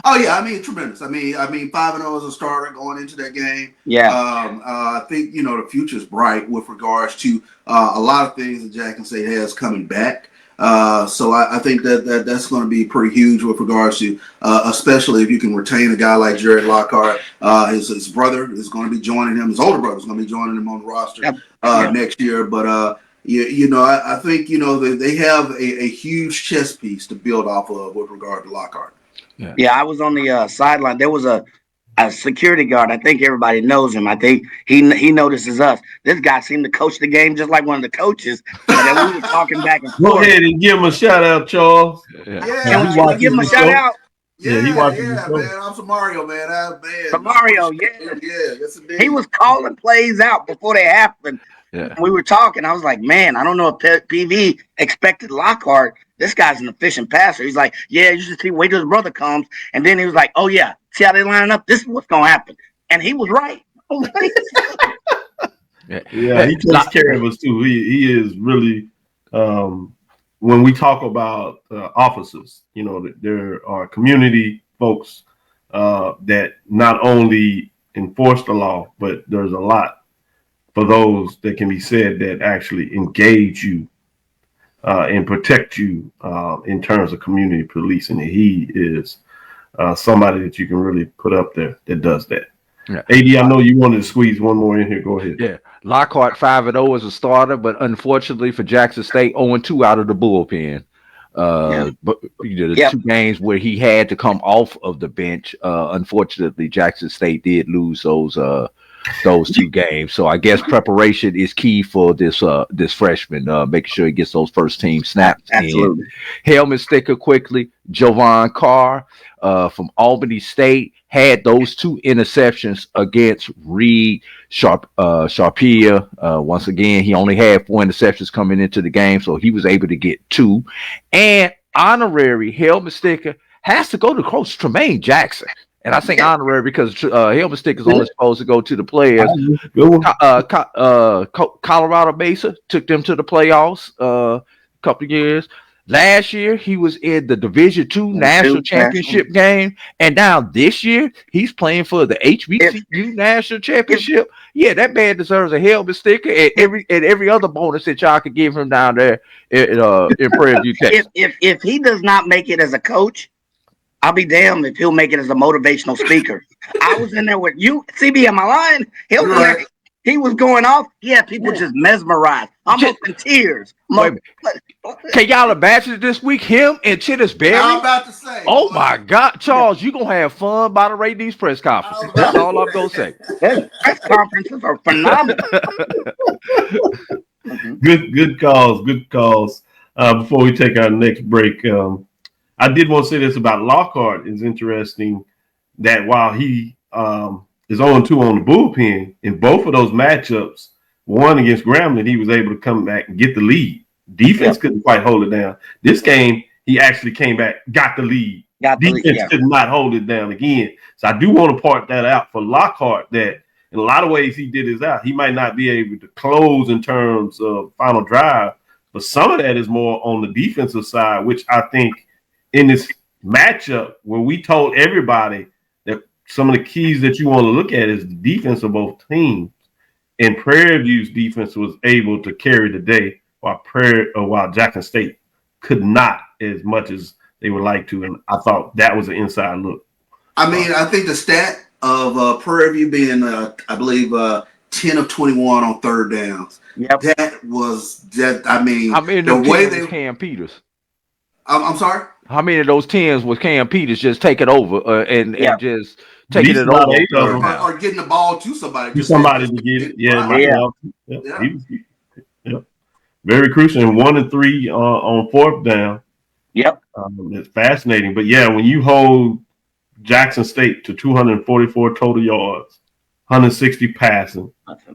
Oh yeah, I mean tremendous. I mean 5-0 as a starter going into that game. Yeah. I think the future's bright with regards to a lot of things that Jackson State has coming back. So I think that's going to be pretty huge with regards to, especially if you can retain a guy like Jared Lockhart. His brother is going to be joining him. His older brother is going to be joining him on the roster next year. But I think they have a huge chess piece to build off of with regard to Lockhart. Yeah, I was on the sideline. There was a security guard. I think everybody knows him. I think he notices us. This guy seemed to coach the game just like one of the coaches. And then we were talking back and forth. Go ahead and give him a shout out, Charles. Can we give him a shout out? He watches man. I'm Samario, man. Samario, yes, indeed. He was calling plays out before they happened. Yeah. We were talking. I was like, man, I don't know if PV expected Lockhart. This guy's an efficient passer. He's like, yeah, you should see, wait till his brother comes. And then he was like, oh, yeah, see how they line up? This is what's going to happen. And he was right. Yeah, he takes care of us, too. He is really, when we talk about officers, there are community folks that not only enforce the law, but there's a lot for those that can be said that actually engage you and protect you in terms of community policing. And he is somebody that you can really put up there that does that. Yeah. AD, I know you wanted to squeeze one more in here. Go ahead. Yeah. Lockhart 5-0 as a starter, but unfortunately for Jackson State, 0-2 out of the bullpen. But the 2 games where he had to come off of the bench, unfortunately, Jackson State did lose those those two games. So I guess preparation is key for this freshman, making sure he gets those first team snaps. Absolutely. In. Helmet sticker quickly. Javon Carr from Albany State had those 2 interceptions against Reed Sharpia. Once again, he only had 4 interceptions coming into the game, so he was able to get 2. And honorary helmet sticker has to go to Coach Tremaine Jackson. And I say honorary because helmet sticker is only supposed to go to the players. Colorado Mesa took them to the playoffs a couple of years. Last year, he was in the Division II National Championship game. And now this year, he's playing for the HBCU National Championship. Yeah, that man deserves a helmet sticker and every other bonus that y'all could give him down there in Prairie View, Texas. If he does not make it as a coach, I'll be damned if he'll make it as a motivational speaker. I was in there with you, CB, am I lying? He was going off. Yeah, people just mesmerized. Almost in tears. Can y'all imagine this week? Him and Chittis Berry? I'm about to say. Oh my God, Charles, you're going to have fun moderating these press conferences. That's all I'm going to say. Press conferences are phenomenal. Good calls. Good calls. Before we take our next break, I did want to say this about Lockhart. It's interesting that while he is 0-2 on the bullpen, in both of those matchups, one against Grambling, he was able to come back and get the lead. Defense couldn't quite hold it down. This game, he actually came back, got the lead. Defense could not hold it down again. So I do want to point that out for Lockhart, that in a lot of ways he did his out. He might not be able to close in terms of final drive, but some of that is more on the defensive side, which I think in this matchup where we told everybody that some of the keys that you want to look at is the defense of both teams. And Prairie View's defense was able to carry the day while Jackson State could not as much as they would like to. And I thought that was an inside look. I mean, I think the stat of Prairie View being, I believe, 10 of 21 on third downs. Yep. I mean, the way they Cam Peters. I'm sorry? How many of those 10s was Cam Peters just taking over and just taking it over? Or getting the ball to somebody. To get it. Yeah. Very crucial. And 1 and 3 on fourth down. Yep. It's fascinating. But yeah, when you hold Jackson State to 244 total yards, 160 passing,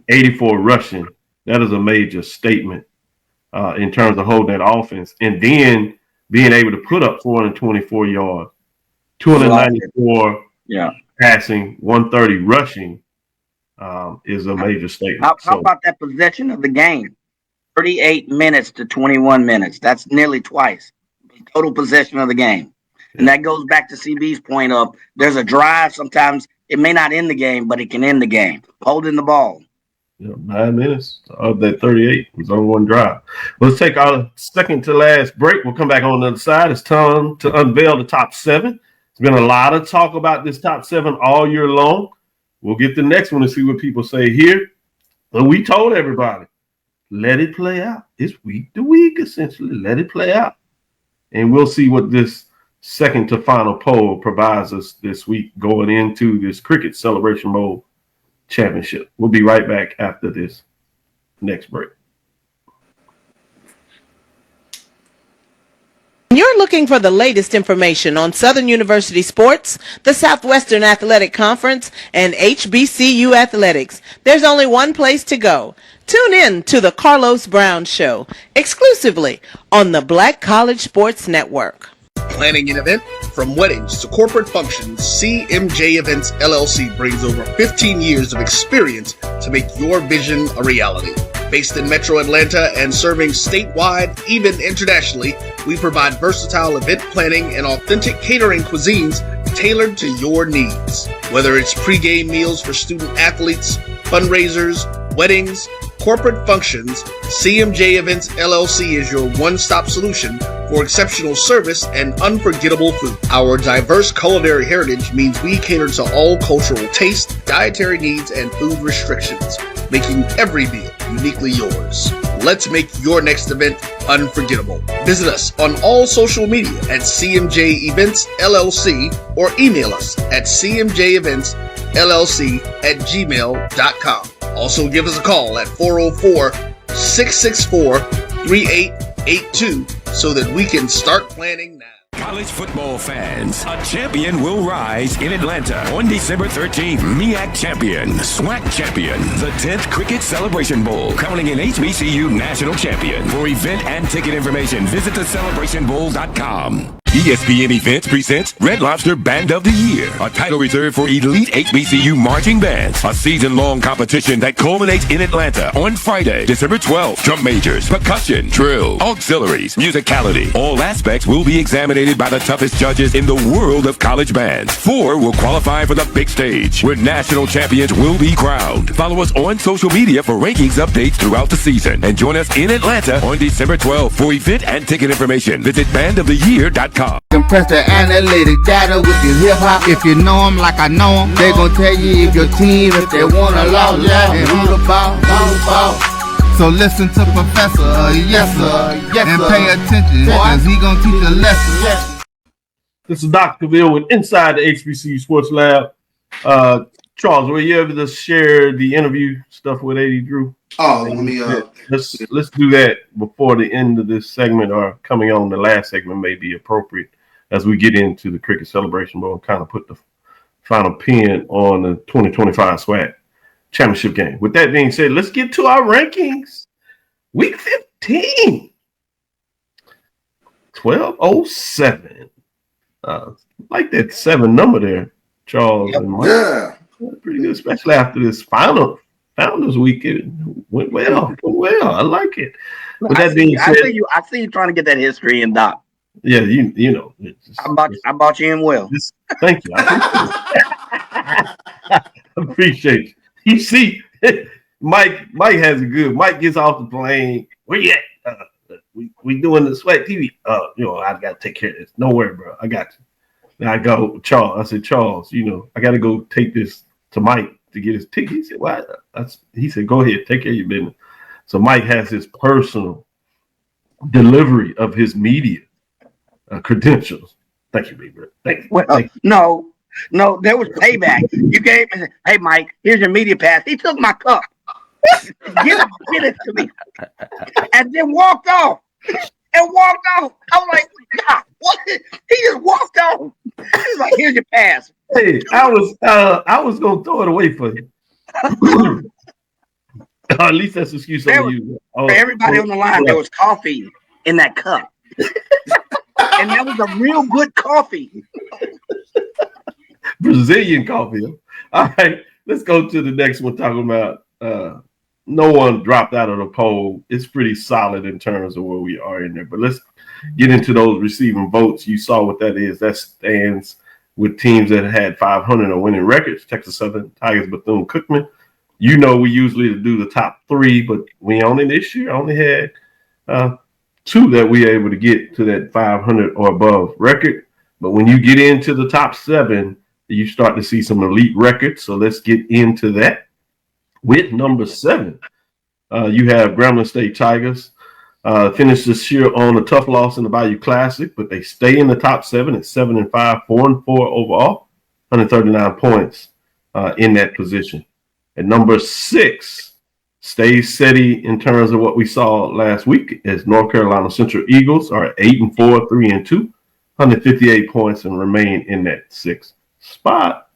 84 rushing, that is a major statement in terms of holding that offense. And then being able to put up 424 yards, 294 passing, 130 rushing is a major statement. How about that possession of the game? 38 minutes to 21 minutes. That's nearly twice total possession of the game. And that goes back to CB's point of there's a drive. Sometimes it may not end the game, but it can end the game. Holding the ball. 9 minutes of that 38 was on one drive. Let's take our second to last break. We'll come back on the other side. It's time to unveil the top 7. There's been a lot of talk about this top 7 all year long. We'll get the next one and see what people say here. But we told everybody, let it play out. It's week to week, essentially. Let it play out. And we'll see what this second to final poll provides us this week going into this Cricket Celebration Bowl Championship. We'll be right back after this next break. You're looking for the latest information on Southern University sports, the Southwestern Athletic Conference, and HBCU athletics. There's only one place to go. Tune in to the Carlos Brown Show, exclusively on the Black College Sports Network. Planning an event? From weddings to corporate functions, CMJ Events LLC brings over 15 years of experience to make your vision a reality. Based in Metro Atlanta and serving statewide, even internationally, we provide versatile event planning and authentic catering cuisines tailored to your needs. Whether it's pre-game meals for student athletes, fundraisers, weddings, corporate functions, CMJ Events LLC is your one-stop solution for exceptional service and unforgettable food. Our diverse culinary heritage means we cater to all cultural taste, dietary needs, and food restrictions, making every meal uniquely yours. Let's make your next event unforgettable. Visit us on all social media at CMJ Events LLC or email us at cmjevents HBCUSportsLLC@gmail.com. Also, give us a call at 404-664-3882 so that we can start planning now. College football fans, a champion will rise in Atlanta on December 13th. MEAC champion, SWAC champion, the 10th Cricket Celebration Bowl, crowning an HBCU national champion. For event and ticket information, visit thecelebrationbowl.com. ESPN Events presents Red Lobster Band of the Year, a title reserved for elite HBCU marching bands. A season-long competition that culminates in Atlanta on Friday, December 12th. Drum majors, percussion, drill, auxiliaries, musicality. All aspects will be examined by the toughest judges in the world of college bands. 4 will qualify for the big stage, where national champions will be crowned. Follow us on social media for rankings updates throughout the season. And join us in Atlanta on December 12th. For event and ticket information, visit bandoftheyear.com. Compress the analytic data with your hip hop. If you know them like I know them, they gon' tell you if your team, if they wanna lose, and who the ball. So listen to Professor, yes sir, and pay attention, cause he gon' teach a lesson. This is Dr. Cavil with Inside the HBCU Sports Lab. Charles, were you able to share the interview stuff with AD Drew? Oh, let me let's do that before the end of this segment, or coming on the last segment may be appropriate as we get into the Cricket Celebration Bowl and kind of put the final pin on the 2025 SWAC Championship game. With that being said, let's get to our rankings. Week 15, 1207. Like that 7 number there, Charles. Yep. And Mike. Yeah. Pretty good, especially after this Founders Week. It went well. I like it. With that being said, I see you trying to get that history in, Doc. Yeah, you know. I bought you in well. Thank you. I appreciate you. You see, Mike has it good. Mike gets off the plane. Where you at? We doing the SWAC TV. I got to take care of this. No worry, bro. I got you. Now I go, Charles. I said, Charles, I got to go take this to Mike to get his ticket. He said, "What?" He said, "Go ahead, take care of your business." So Mike has his personal delivery of his media credentials. Thank you, baby. Thank you. Well, Thank you. No, there was payback. You gave me, hey, Mike, here's your media pass. He took my cup. Get it to me. And then walked off. I was like, God, what? He just walked off. He's like, here's your pass. Hey, I was gonna throw it away for you. At least that's an excuse on you. For everybody on the line, there was coffee in that cup. And that was a real good coffee. Brazilian coffee. All right, let's go to the next one, talking about no one dropped out of the poll. It's pretty solid in terms of where we are in there. But let's get into those receiving votes. You saw what that is. That stands with teams that had 500 or winning records. Texas Southern, Tigers, Bethune-Cookman. We usually do the top 3, but we this year only had 2 that we were able to get to that 500 or above record. But when you get into the top 7, you start to see some elite records. So let's get into that. With number 7, you have Grambling State Tigers. Finished this year on a tough loss in the Bayou Classic, but they stay in the top 7 at 7-5, 4-4 overall, 139 points in that position. At number 6, stays steady in terms of what we saw last week, as North Carolina Central Eagles are 8-4, 3-2, 158 points, and remain in that 6th spot.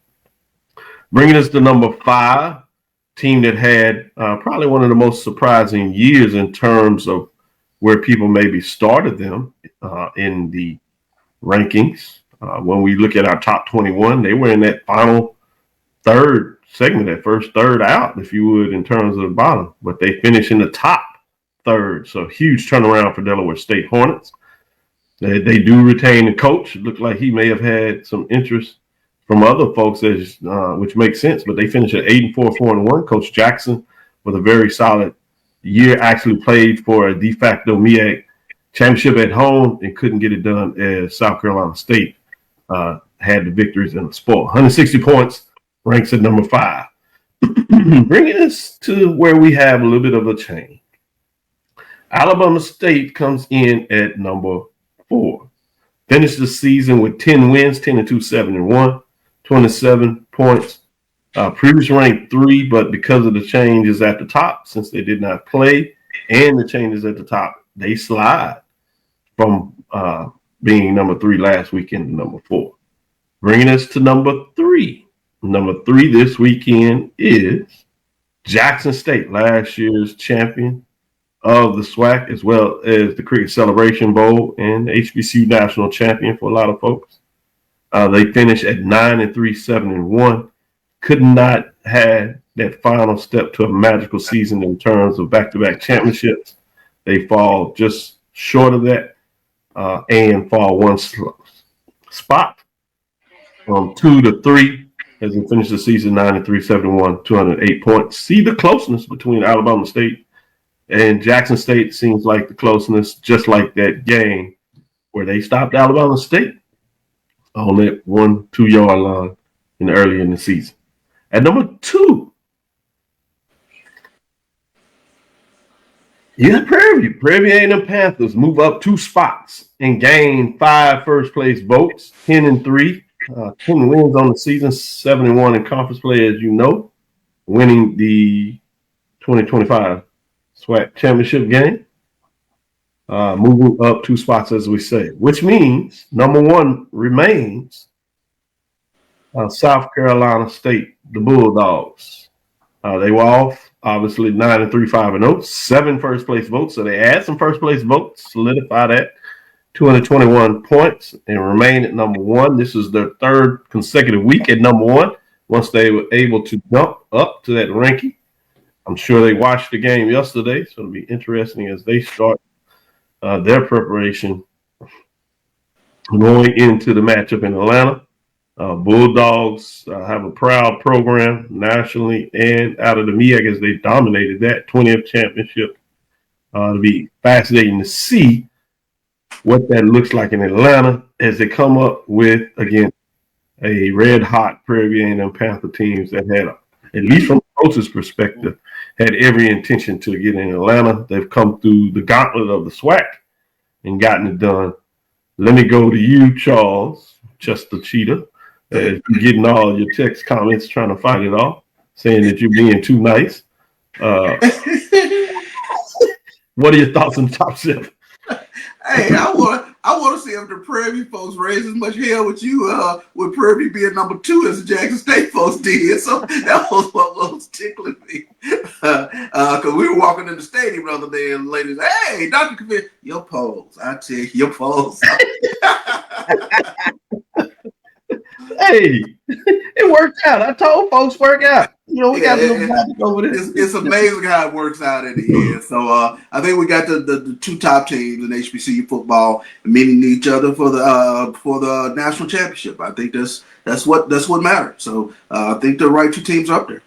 Bringing us to number 5, team that had probably one of the most surprising years in terms of where people maybe started them in the rankings. When we look at our top 21, they were in that final third segment, that first third out, if you would, in terms of the bottom. But they finished in the top third. So huge turnaround for Delaware State Hornets. They do retain the coach. It looked like he may have had some interest from other folks, which makes sense. But they finished at 8-4, 4-1. Coach Jackson with a very solid year, actually played for a de facto MEAC championship at home and couldn't get it done as South Carolina State had the victories in the sport. 160 points, ranks at number 5. Bringing us to where we have a little bit of a change. Alabama State comes in at number 4. Finished the season with 10 wins, 10-2, 7-1, 27 points, Previously ranked 3, but because of the changes at the top, since they did not play, and the changes at the top, they slide from being number 3 last weekend to number 4. Bringing us to number 3. Number 3 this weekend is Jackson State, last year's champion of the SWAC, as well as the Cricket Celebration Bowl and HBCU national champion for a lot of folks. They finished at 9-3, 7-1. Could not have that final step to a magical season in terms of back-to-back championships. They fall just short of that and fall one spot from 2 to 3 as they finish the season 9-3, 7-1, 208 points. See the closeness between Alabama State and Jackson State. Seems like the closeness, just like that game where they stopped Alabama State on that 1-2 yard line early in the season. At number 2, you got Prairie View. Prairie View A&M Panthers move up 2 spots and gain 5 first-place votes, 10-3. 10 wins on the season, 7-1 in conference play, as you know, winning the 2025 SWAC championship game. Moving up 2 spots, as we say, which means number 1 remains South Carolina State, the Bulldogs. They were off, obviously, 9-3, 5-0, 7 first-place votes, so they add some first-place votes, solidify that, 221 points, and remain at number 1. This is their 3rd consecutive week at number 1, once they were able to jump up to that ranking. I'm sure they watched the game yesterday, so it'll be interesting as they start their preparation going into the matchup in Atlanta. Bulldogs have a proud program nationally and out of the MEAC as they dominated that 20th championship. It'll be fascinating to see what that looks like in Atlanta as they come up with, again, a red-hot Prairie View A&M Panther teams that had, at least from the coach's perspective, had every intention to get in Atlanta. They've come through the gauntlet of the SWAC and gotten it done. Let me go to you, Charles, just the cheetah, as you're getting all your text comments trying to fight it off, saying that you're being too nice. What are your thoughts on the top 7? Hey, I want to see if the Prairie View folks raise as much hell with you with Prairie View being number 2 as the Jackson State folks did. So that was what was tickling me. Because we were walking in the stadium the other day and the ladies, hey, Dr. Cavil, your pose. I tell you, your pose. Hey, it worked out. I told folks work out. You know, we got a little magic over this. It's amazing how it works out in the end. So I think we got the 2 top teams in HBCU football meeting each other for the national championship. I think that's what matters. So I think the right 2 teams are up there.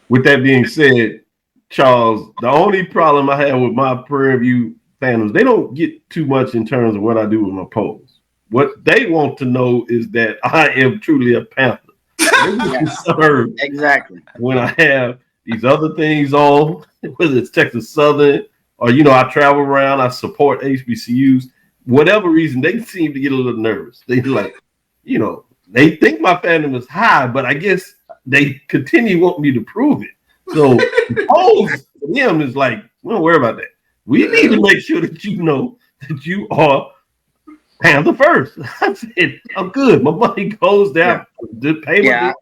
With that being said, Charles, the only problem I have with my Prairie View fans, they don't get too much in terms of what I do with my polls. What they want to know is that I am truly a Panther. Exactly. When I have these other things on, whether it's Texas Southern or, I travel around, I support HBCUs. Whatever reason, they seem to get a little nervous. They like, they think my fandom is high, but I guess they continue wanting me to prove it. So the polls for them is like, we don't worry about that. We need to make sure that you know that you are Panther first. I said, I'm good. My money goes down. The payment.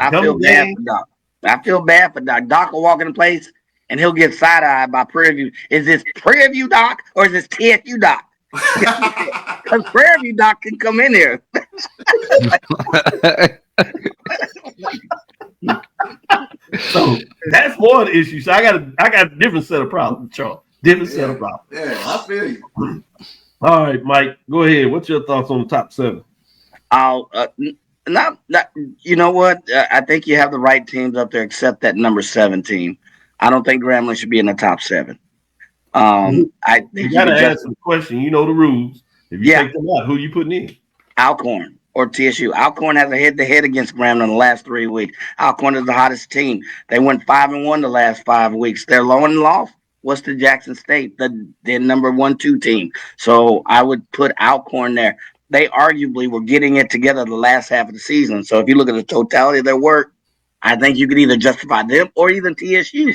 I feel bad for Doc. I feel bad for Doc. Doc will walk in place and he'll get side-eyed by Prairie View. Is this Prairie View Doc or is this TSU Doc? Because Prairie View Doc can come in here. So that's one issue. So I got a different set of problems, Charles. Different set of problems. Yeah, I feel you. All right, Mike, go ahead. What's your thoughts on the top 7? You know what? I think you have the right teams up there, except that number 7 team. I don't think Grambling should be in the top 7. I think you gotta ask the question. You know the rules. If you take them out, who you putting in? Alcorn or TSU. Alcorn has a head-to-head against Grambling in the last 3 weeks. Alcorn is the hottest team. They went 5-1 the last 5 weeks. They're low and lost. What's the Jackson State, the number 1-2 team? So I would put Alcorn there. They arguably were getting it together the last half of the season. So if you look at the totality of their work, I think you could either justify them or even TSU.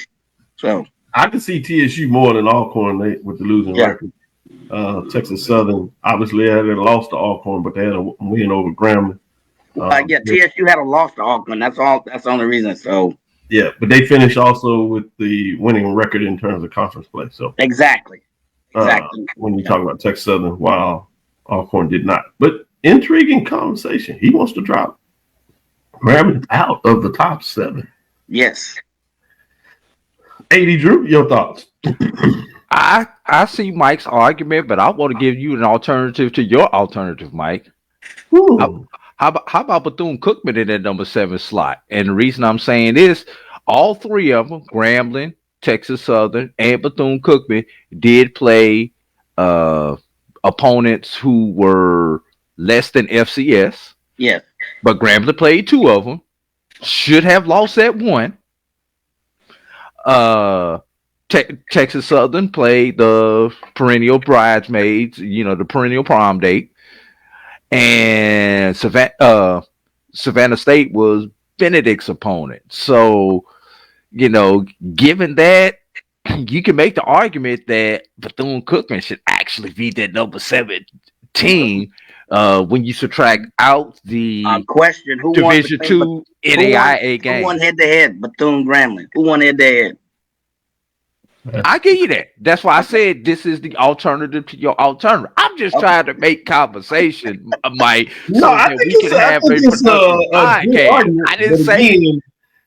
So I could see TSU more than Alcorn with the losing record. Texas Southern obviously had lost to Alcorn, but they had a win over Grambling. TSU had a loss to Alcorn. That's all. That's the only reason. So yeah, but they finished also with the winning record in terms of conference play. So exactly. When you talk about Texas Southern, wow, Alcorn did not. But intriguing conversation. He wants to drop Grambling out of the top 7. Yes. 80 Drew, your thoughts? I see Mike's argument, but I want to give you an alternative to your alternative, Mike. How about Bethune-Cookman in that number 7 slot? And the reason I'm saying this, all 3 of them, Grambling, Texas Southern, and Bethune-Cookman, did play opponents who were less than FCS. Yes. But Grambling played 2 of them. Should have lost that 1. Texas Southern played the perennial bridesmaids, the perennial prom date. And Savannah State was Benedict's opponent. So, given that, you can make the argument that Bethune-Cookman should actually be that number 7 team when you subtract out the question: Who Division II NAIA game? Who won head-to-head? Bethune-Grambling. Who won head-to-head? I give you that. That's why I said this is the alternative to your alternative. I'm just trying to make conversation, Mike, that we can have a productive podcast. I didn't say again,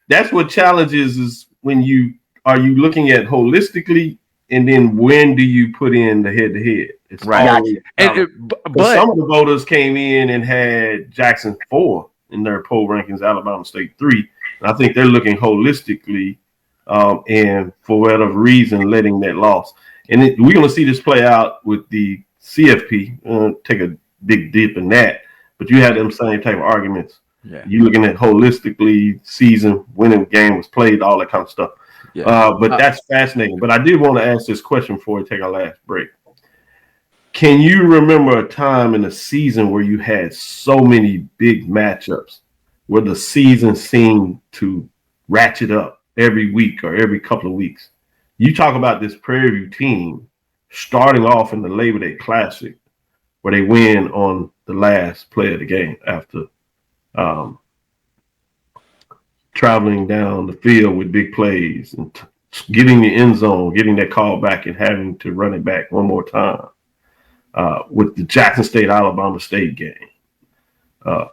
that's what challenges is when you looking at holistically, and then when do you put in the head-to-head? It's right. But some of the voters came in and had Jackson 4 in their poll rankings, Alabama State 3. And I think they're looking holistically. And for whatever reason, letting that loss. And we're going to see this play out with the CFP. Take a big dip in that. But you had them same type of arguments. Yeah. You're looking at holistically, season, winning game was played, all that kind of stuff. Yeah. But that's fascinating. But I did want to ask this question before we take our last break. Can you remember a time in the season where you had so many big matchups where the season seemed to ratchet up every week or every couple of weeks? You talk about this Prairie View team starting off in the Labor Day Classic where they win on the last play of the game after traveling down the field with big plays and getting the end zone, getting that call back and having to run it back one more time. With the Jackson State, Alabama State game.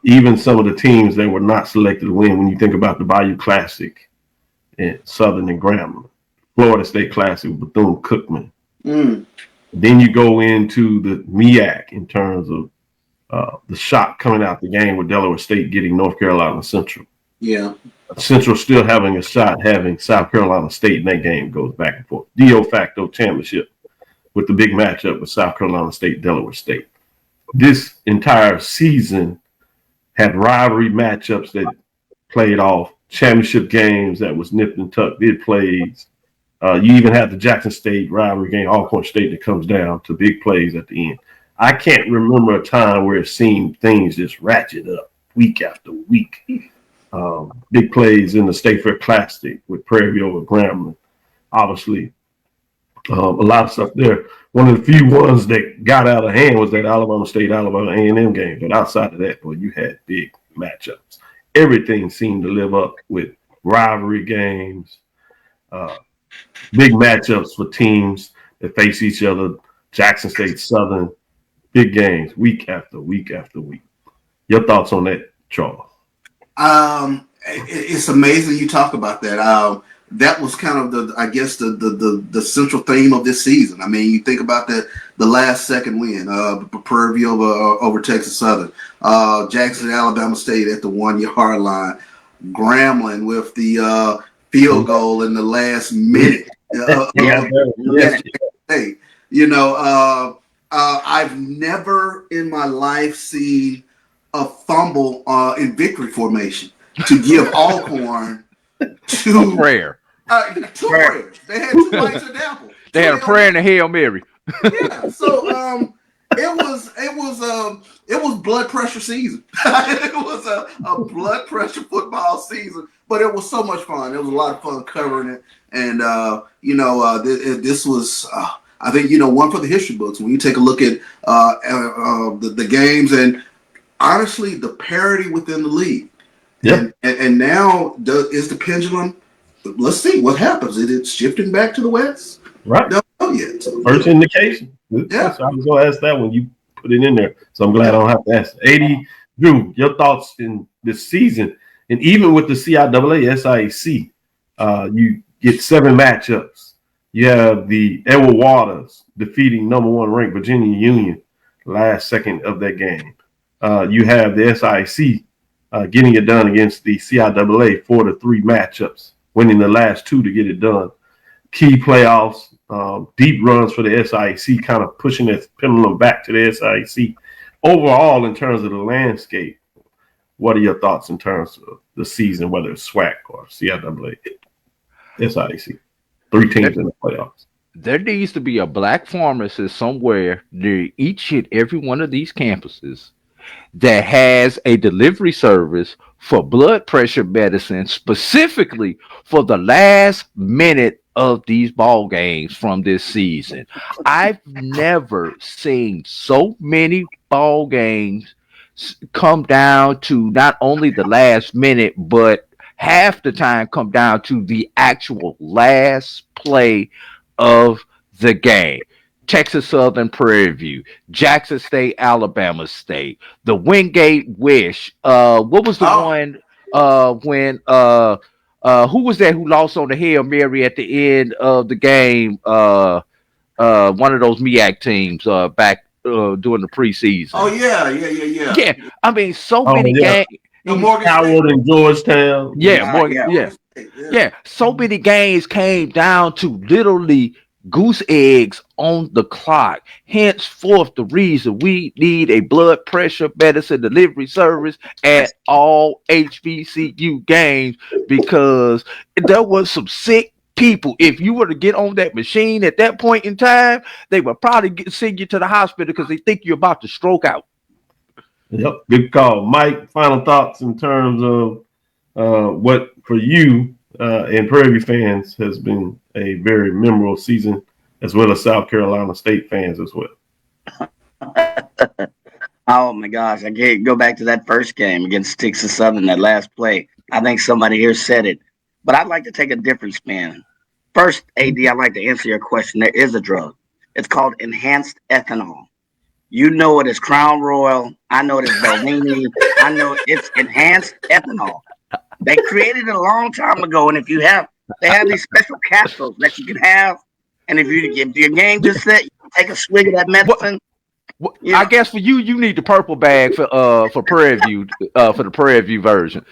Even some of the teams that were not selected to win, when you think about the Bayou Classic and Southern and Grambling, Florida State Classic with Bethune-Cookman. Then you go into the MEAC in terms of the shot coming out the game with Delaware State getting North Carolina Central. Yeah. Central still having a shot, having South Carolina State, and that game goes back and forth. De facto championship with the big matchup with South Carolina State, Delaware State. This entire season had rivalry matchups that played off, championship games that was nipped and tucked, big plays. You even had the Jackson State rivalry game, Alcorn State, that comes down to big plays at the end. I can't remember a time where it seemed things just ratchet up week after week. Big plays in the State Fair Classic with Prairie over Grambling. Obviously, a lot of stuff there. One of the few ones that got out of hand was that Alabama State, Alabama A&M game. But outside of that, boy, you had big matchups. Everything seemed to live up with rivalry games, big matchups for teams that face each other. Jackson State, Southern, big games week after week after week. Your thoughts on that, Charles? It's amazing you talk about that. That was kind of the central theme of this season. I mean, you think about the last second win, Prairie View over Texas Southern, Jackson, Alabama State at the 1 yard line, Grambling with the field goal in the last minute. Hey, I've never in my life seen a fumble in victory formation to give Alcorn two prayer. Two prayers. They had 2 bites of the apple. They had a prayer and a Hail Mary. Yeah. So It was blood pressure season. It was a blood pressure football season, but it was so much fun. It was a lot of fun covering it, and this was. I think one for the history books when you take a look at the games and honestly the parity within the league. Yeah. And now is the pendulum? Let's see what happens. Is it shifting back to the West? Right. Don't know yet. First indication. Yeah. So I was going to ask that when you put it in there. So I'm glad I don't have to ask. 80, Drew, your thoughts in this season, and even with the CIAA, SIAC, you get 7 matchups. You have the Edward Waters defeating number 1 ranked Virginia Union last second of that game. You have the SIAC getting it done against the CIAA 4-3 matchups, winning the last 2 to get it done. Key playoffs, deep runs for the SIAC, kind of pushing that pendulum back to the SIAC. Overall, in terms of the landscape, what are your thoughts in terms of the season, whether it's SWAC or CIAA, SIAC? 3 teams in the playoffs. There needs to be a black pharmacist somewhere near each and every one of these campuses that has a delivery service for blood pressure medicine, specifically for the last minute of these ball games from this season. I've never seen so many ball games come down to not only the last minute, but half the time come down to the actual last play of the game. Texas Southern Prairie View, Jackson State, Alabama State, the Wingate Wish. What was the one when who was that who lost on the Hail Mary at the end of the game? One of those MEAC teams back during the preseason. Oh yeah. Yeah, I mean, so many games. Howard and Georgetown. Yeah. So many games came down to literally goose eggs on the clock. Henceforth, the reason we need a blood pressure medicine delivery service at all HBCU games, because there was some sick people. If you were to get on that machine at that point in time, they would probably send you to the hospital because they think you're about to stroke out. Yep, good call. Mike, final thoughts in terms of what for you and Prairie View fans has been a very memorable season, as well as South Carolina State fans as well. Oh my gosh, I can't go back to that first game against Texas Southern, that last play. I think somebody here said it, but I'd like to take a different spin. First, AD, I'd like to answer your question. There is a drug. It's called enhanced ethanol. You know it as Crown Royal. I know it as Bellini. I know it's enhanced ethanol. They created it a long time ago, and they have these special capsules that you can have, and if your game just set, you can take a swig of that medicine. I guess for you need the purple bag for Prairie View for the Prairie View version.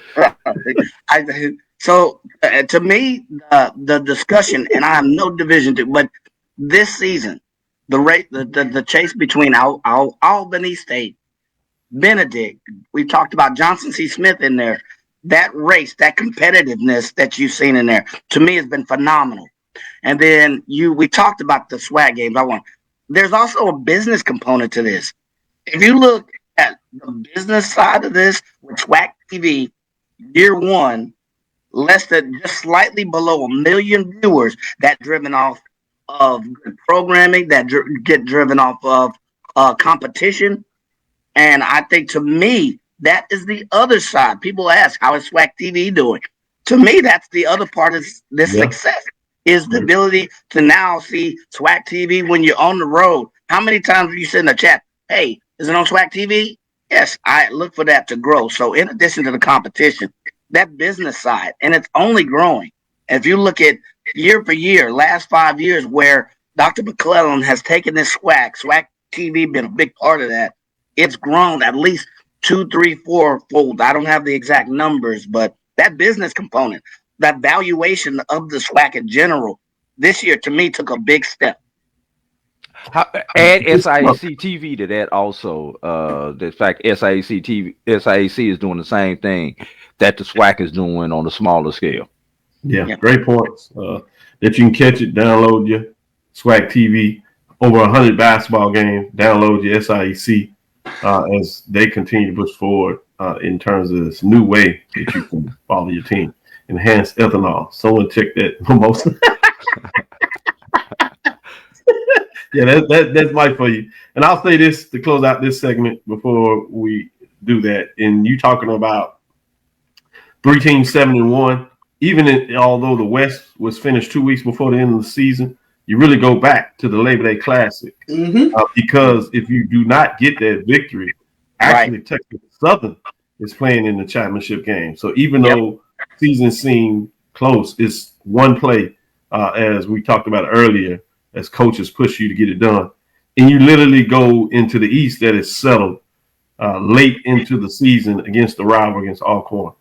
So to me, the discussion, and I have no division to, but this season, the chase between Albany State, Benedict, we talked about Johnson C. Smith in there. That race, that competitiveness that you've seen in there, to me, has been phenomenal. And then we talked about the SWAC games. There's also a business component to this. If you look at the business side of this with SWAC TV, year one, less than just slightly below 1 million viewers, that driven off of good programming, that get driven off of competition. And I think, to me, that is the other side. People ask, how is SWAC TV doing? To me, that's the other part of this success, is the ability to now see SWAC TV when you're on the road. How many times have you said in the chat, hey, is it on SWAC TV? Yes, I look for that to grow. So in addition to the competition, that business side, and it's only growing. If you look at year for year, last 5 years, where Dr. McClellan has taken this SWAC TV, been a big part of that, it's grown at least 2, 3, 4-fold. I don't have the exact numbers, but that business component, that valuation of the SWAC in general, this year, to me, took a big step. Add SIAC TV to that also. The fact SIAC is doing the same thing that the SWAC is doing on a smaller scale. Yeah, great points. That you can catch it, download your SWAC TV over 100 basketball games. Download your SIEC as they continue to push forward in terms of this new way that you can follow your team. Enhanced ethanol. Someone check that mimosa. Yeah, that's Mike for you. And I'll say this to close out this segment before we do that. And you talking about 3 teams 7-1. Although the West was finished 2 weeks before the end of the season, you really go back to the Labor Day Classic because if you do not get that victory, actually Texas Southern is playing in the championship game. So even though season seemed close, it's one play, as we talked about earlier, as coaches push you to get it done. And you literally go into the East that is settled late into the season against the rival, against Alcorn.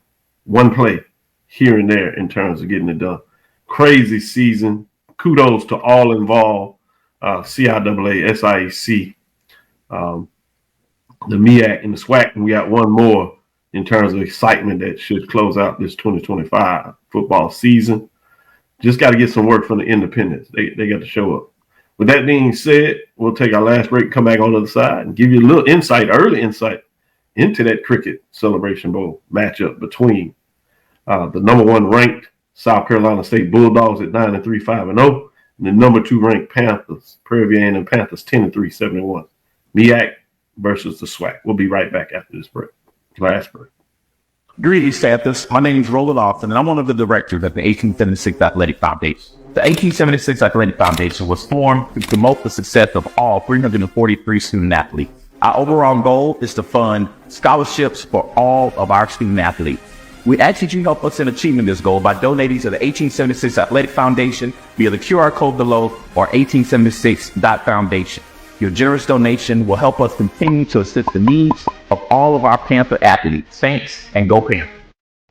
One play here and there in terms of getting it done. Crazy season. Kudos to all involved, CIAA, SIEC, the MEAC, and the SWAC. And we got one more in terms of excitement that should close out this 2025 football season. Just got to get some work from the independents. They got to show up. With that being said, we'll take our last break, come back on the other side, and give you a little early insight into that Cricket Celebration Bowl matchup between the number 1 ranked South Carolina State Bulldogs at 9-3, 5-0, and the number 2 ranked Panthers, Prairie and Panthers, 10-3, 7-1. MEAC versus the SWAC. We'll be right back after this break. Last break. Greetings, Panthers. My name is Roland Austin, and I'm one of the directors of the 1876 Athletic Foundation. The 1876 Athletic Foundation was formed to promote the success of all 343 student athletes. Our overall goal is to fund scholarships for all of our student athletes. We ask that you help us in achieving this goal by donating to the 1876 Athletic Foundation via the QR code below or 1876.foundation. Your generous donation will help us continue to assist the needs of all of our Panther athletes. Thanks, and go Panthers.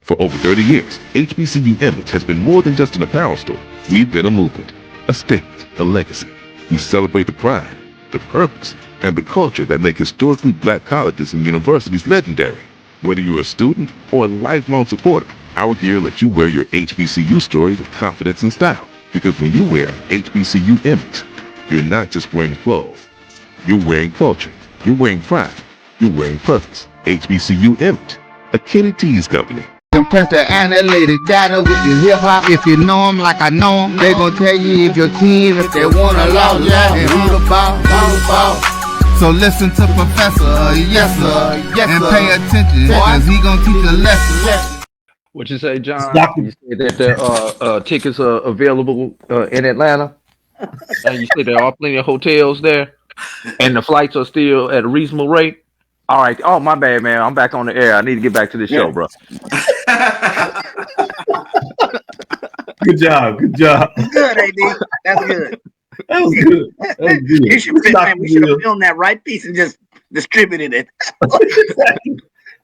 For over 30 years, HBCU Image has been more than just an apparel store. We've been a movement, a statement, a legacy. We celebrate the pride, the purpose, and the culture that make historically black colleges and universities legendary. Whether you're a student or a lifelong supporter, our gear lets you wear your HBCU story with confidence and style. Because when you wear HBCU Image, you're not just wearing clothes. You're wearing culture. You're wearing pride. You're wearing purpose. HBCU Image, a Kenny T's company. Compress the analytic data with your hip hop. If you know them like I know them, they gon' tell you if your team, if they wanna lose, and who the ball. So listen to Professor, yes sir, and pay attention, cause he gon' teach a lesson. What you say, John? You said that the tickets are available in Atlanta, and you said there are plenty of hotels there, and the flights are still at a reasonable rate. All right. Oh, my bad, man. I'm back on the air. I need to get back to the show, bro. Good job. Good, AD. That's good. That was good. You should have filmed that right piece and just distributed it.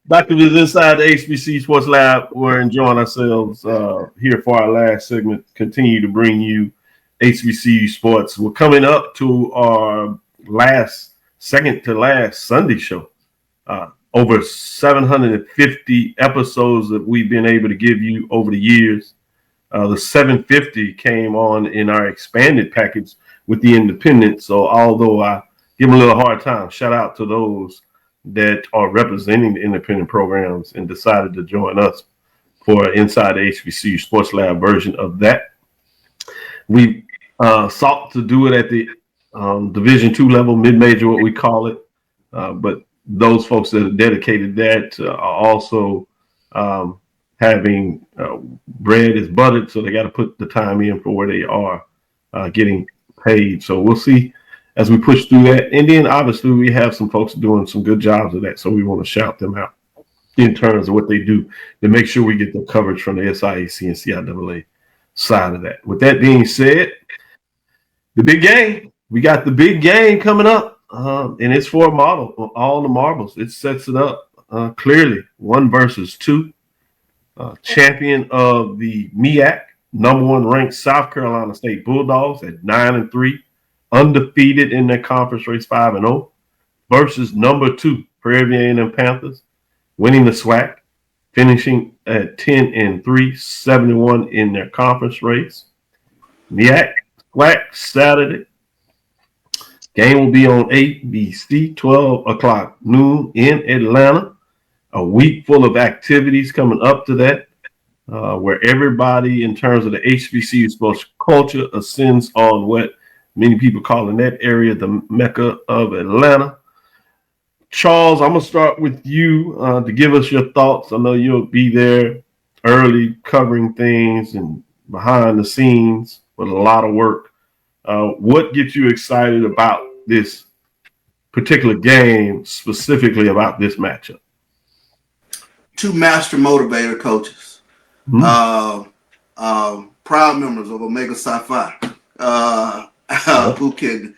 Dr. Viz inside the HBCU Sports Lab. We're enjoying ourselves here for our last segment. Continue to bring you HBCU sports. We're coming up to our second to last Sunday show. Over 750 episodes that we've been able to give you over the years. The 750 came on in our expanded package with the independent. So although I give them a little hard time, shout out to those that are representing the independent programs and decided to join us for Inside the HBCU Sports Lab version of that. We sought to do it at the Division II level, mid-major, what we call it. But those folks that are dedicated that are also having bread is buttered, so they got to put the time in for where they are getting paid. So we'll see as we push through that. And then obviously we have some folks doing some good jobs of that, so we want to shout them out in terms of what they do to make sure we get the coverage from the SIAC and CIAA side of that. With that being said, the big game. We got the big game coming up. And it's for a model, all the marbles. It sets it up clearly. 1 versus 2. Champion of the MEAC, number 1 ranked South Carolina State Bulldogs at 9-3, undefeated in their conference race, 5-0, versus number 2 Prairie and Panthers, winning the SWAC, finishing at 10-3, 7-1 in their conference race. MEAC, SWAC Saturday. Game will be on ABC, 12 o'clock noon in Atlanta. A week full of activities coming up to that, where everybody, in terms of the HBCU sports culture, ascends on what many people call in that area the Mecca of Atlanta. Charles, I'm going to start with you to give us your thoughts. I know you'll be there early covering things and behind the scenes with a lot of work. What gets you excited about this particular game, specifically about this matchup? Two master motivator coaches, proud members of Omega Psi Phi, who can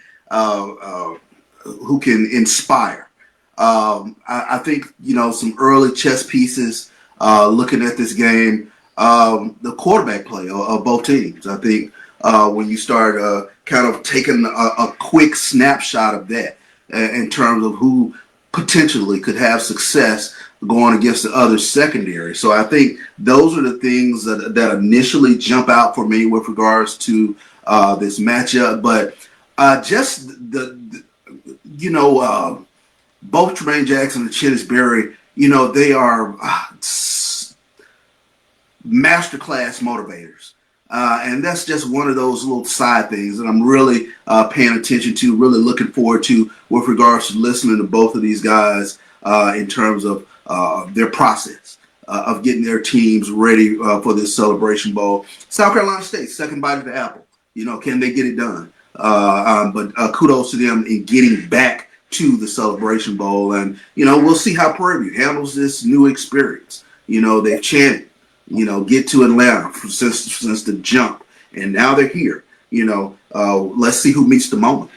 inspire. I think, some early chess pieces, looking at this game, the quarterback play of both teams. I think when you start kind of taking a quick snapshot of that in terms of who potentially could have success going against the other secondary. So I think those are the things that initially jump out for me with regards to this matchup. But just both Tremaine Jackson and Chettis Berry, they are masterclass motivators. And that's just one of those little side things that I'm really paying attention to, really looking forward to with regards to listening to both of these guys in terms of their process of getting their teams ready for this Celebration Bowl. South Carolina State, second bite of the apple. Can they get it done? But kudos to them in getting back to the Celebration Bowl. And, we'll see how Prairie handles this new experience. They've chanted, get to Atlanta since the jump. And now they're here. Let's see who meets the moment.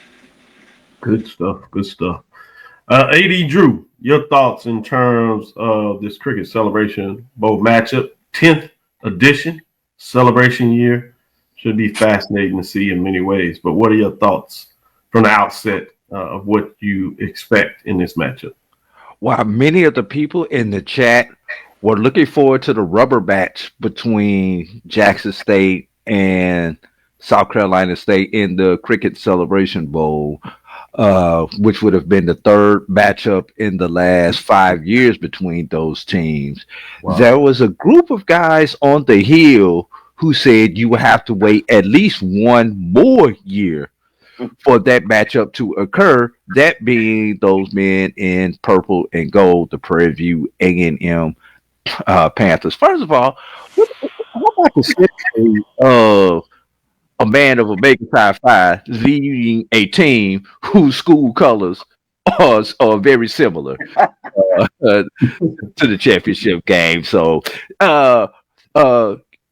Good stuff. Good stuff. AD Drew, your thoughts in terms of this Cricket Celebration Bowl matchup, 10th edition, celebration year. Should be fascinating to see in many ways. But what are your thoughts from the outset of what you expect in this matchup? While many of the people in the chat were looking forward to the rubber match between Jackson State and South Carolina State in the Cricket Celebration Bowl, which would have been the third matchup in the last 5 years between those teams. Wow. There was a group of guys on the Hill who said you would have to wait at least one more year for that matchup to occur, that being those men in purple and gold, the Prairie View A&M Panthers. First of all, what about the history of a man of Omega Psi Phi leading a team whose school colors are very similar to the championship game? So,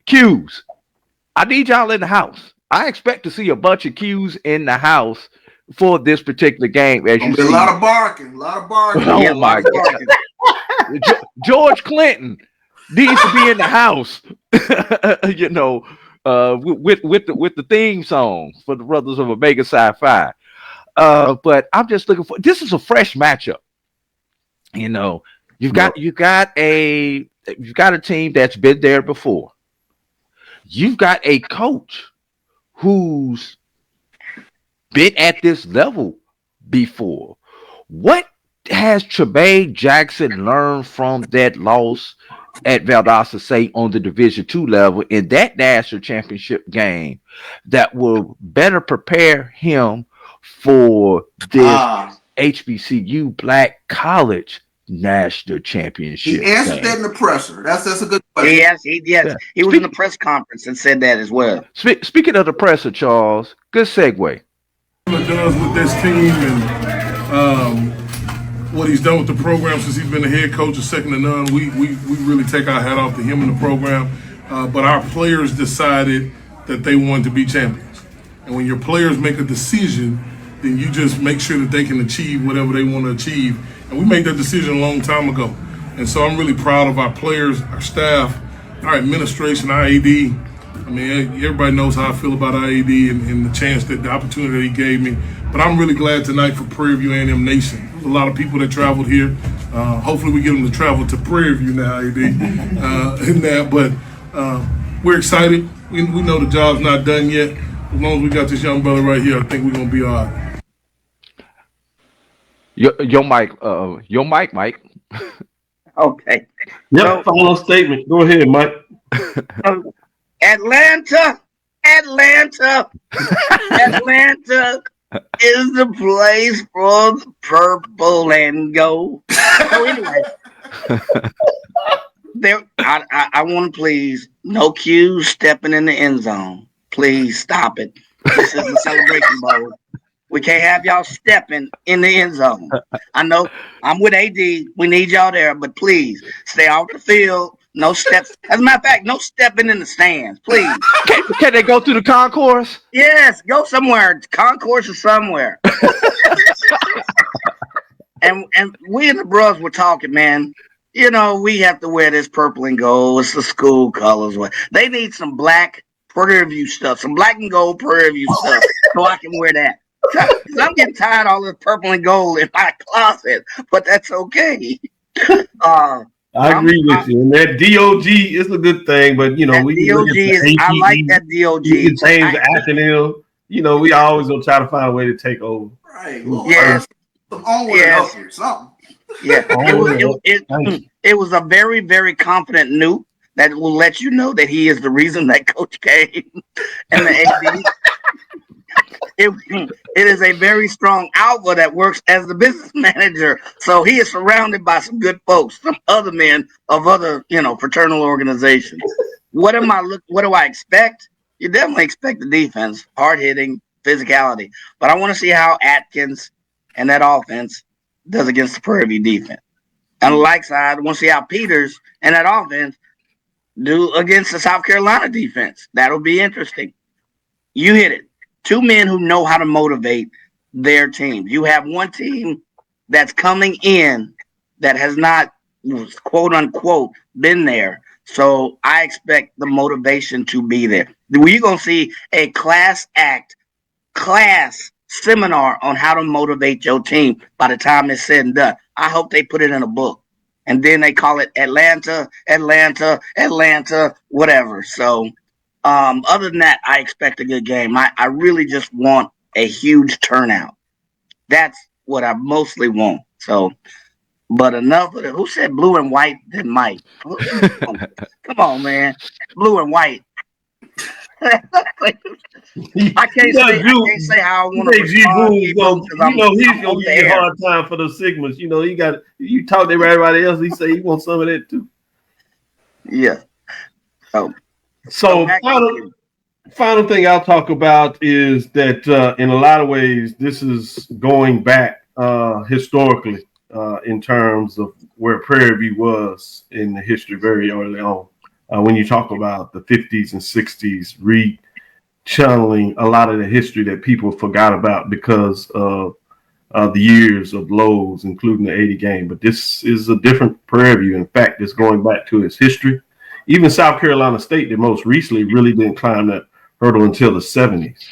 Q's, I need y'all in the house. I expect to see a bunch of Q's in the house for this particular game. As you see, a lot of barking. Oh yeah, my God. George Clinton needs to be in the house, with the theme song for the brothers of Omega Psi Phi. But I'm just looking for, this is a fresh matchup. You've got a team that's been there before. You've got a coach who's been at this level before. What has Tremaine Jackson learned from that loss at Valdosta State on the Division II level in that national championship game that will better prepare him for this HBCU Black College national championship? He answered that in the presser. That's a good question. Yes. He was in the press conference and said that as well. Speaking of the presser, Charles, good segue. What does with this team and what he's done with the program since he's been the head coach is second to none. We really take our hat off to him in the program. But our players decided that they wanted to be champions. And when your players make a decision, then you just make sure that they can achieve whatever they want to achieve. And we made that decision a long time ago. And so I'm really proud of our players, our staff, our administration, our AD. I mean, everybody knows how I feel about our AD and the opportunity that he gave me. But I'm really glad tonight for Prairie View A&M Nation. There's a lot of people that traveled here. Hopefully we get them to travel to Prairie View now, AD. But we're excited. We know the job's not done yet. As long as we got this young brother right here, I think we're going to be all right. Your mic, Mike. Okay. Yep. So, Final statement. Go ahead, Mike. Atlanta is the place for the purple and gold. So anyway, I want to please, no cues stepping in the end zone. Please stop it. This is the Celebration Bowl. We can't have y'all stepping in the end zone. I know I'm with AD. We need y'all there, but please stay off the field. No steps. As a matter of fact, no stepping in the stands, please. Can they go through the concourse? Yes, go somewhere. Concourse or somewhere. and we and the bros were talking, man. You know, we have to wear this purple and gold. It's the school colors. They need some black Prairie View stuff, some black and gold Prairie View stuff, so I can wear that. Because I'm getting tired of all this purple and gold in my closet, but that's okay. I agree with you. And that DOG is a good thing, but you know, I like that DOG. You can change the acronym. You know, we always gonna try to find a way to take over. Right. Yes. Yes. Something. Yeah. It was a very, very confident Newt that will let you know that he is the reason that coach came and the AD. It is a very strong alpha that works as the business manager. So he is surrounded by some good folks, some other men of other, fraternal organizations. What do I expect? You definitely expect the defense, hard hitting, physicality. But I want to see how Atkins and that offense does against the Prairie View defense. On the like side, I want to see how Peters and that offense do against the South Carolina defense. That'll be interesting. You hit it. Two men who know how to motivate their team. You have one team that's coming in that has not, quote unquote, been there. So I expect the motivation to be there. You're going to see a class seminar on how to motivate your team by the time it's said and done. I hope they put it in a book. And then they call it Atlanta, whatever. So other than that, I expect a good game. I really just want a huge turnout. That's what I mostly want. So, but enough of it. Who said blue and white? Then Mike. Come on, man. Blue and white. I can't say how I want to respond. He's gonna give you a hard time for the Sigmas. You know, you talk to everybody else. He say he wants some of that too. Yeah. So final thing I'll talk about is that in a lot of ways this is going back historically in terms of where Prairie View was in the history very early on. When you talk about the 50s and 60s, rechanneling a lot of the history that people forgot about because of the years of lows, including the 80 game. But this is a different Prairie View. In fact, it's going back to its history. Even South Carolina State, that most recently really didn't climb that hurdle until the 70s.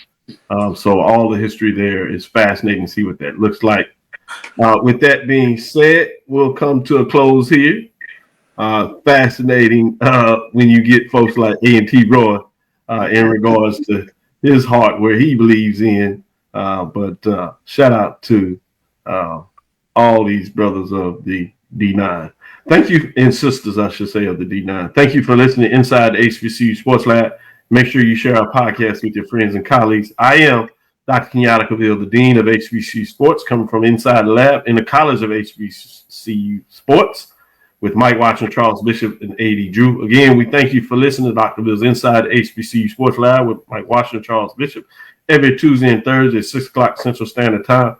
So all the history there is fascinating to see what that looks like. With that being said, we'll come to a close here. Fascinating when you get folks like A&T Roy in regards to his heart, where he believes in. But shout out to all these brothers of the D9. Thank you, and sisters, I should say, of the D9. Thank you for listening inside the HBCU Sports Lab. Make sure you share our podcast with your friends and colleagues. I am Dr. Kenyatta, the Dean of HBCU Sports, coming from inside the lab in the College of HBCU Sports with Mike Watson, Charles Bishop, and A.D. Drew. Again, we thank you for listening to Dr. Bill's Inside the HBCU Sports Lab with Mike Watson and Charles Bishop every Tuesday and Thursday at 6 o'clock Central Standard Time.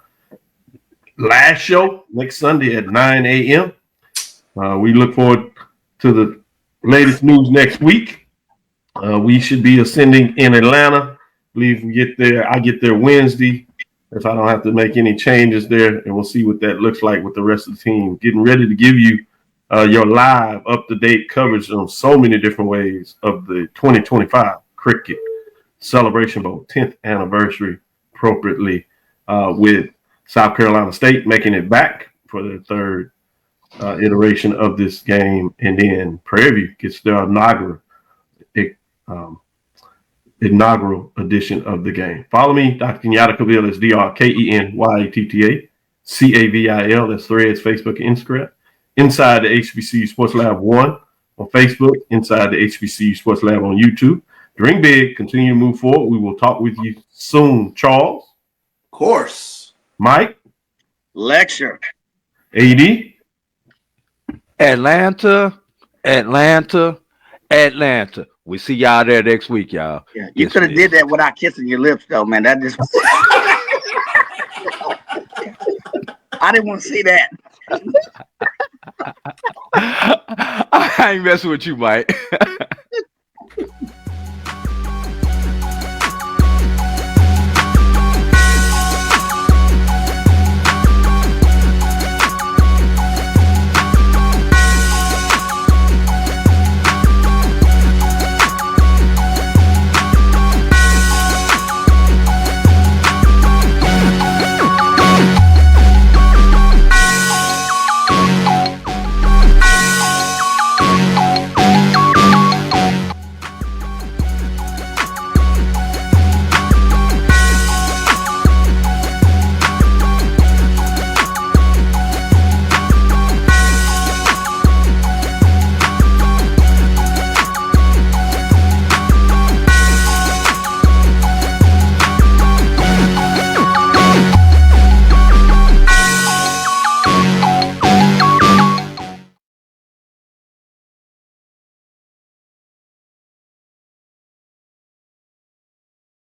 Last show next Sunday at 9 a.m. We look forward to the latest news next week. We should be ascending in Atlanta. I believe we get there. I get there Wednesday if I don't have to make any changes there, and we'll see what that looks like with the rest of the team. Getting ready to give you your live, up-to-date coverage on so many different ways of the 2025 Cricket Celebration Bowl 10th anniversary, appropriately, with South Carolina State making it back for the third iteration of this game, and then Prairie View gets their inaugural edition of the game. Follow me, Dr. Kenyatta Cavil, is DrKenyatta. Cavil. That's Threads, Facebook, and Instagram. Inside the HBCU Sports Lab 1 on Facebook. Inside the HBCU Sports Lab on YouTube. Dream big. Continue to move forward. We will talk with you soon. Charles. Of course. Mike. Lecture. AD. Atlanta. We see y'all there next week, y'all. Yeah, you could have did that without kissing your lips, though, man. That just I didn't want to see that. I ain't messing with you, Mike.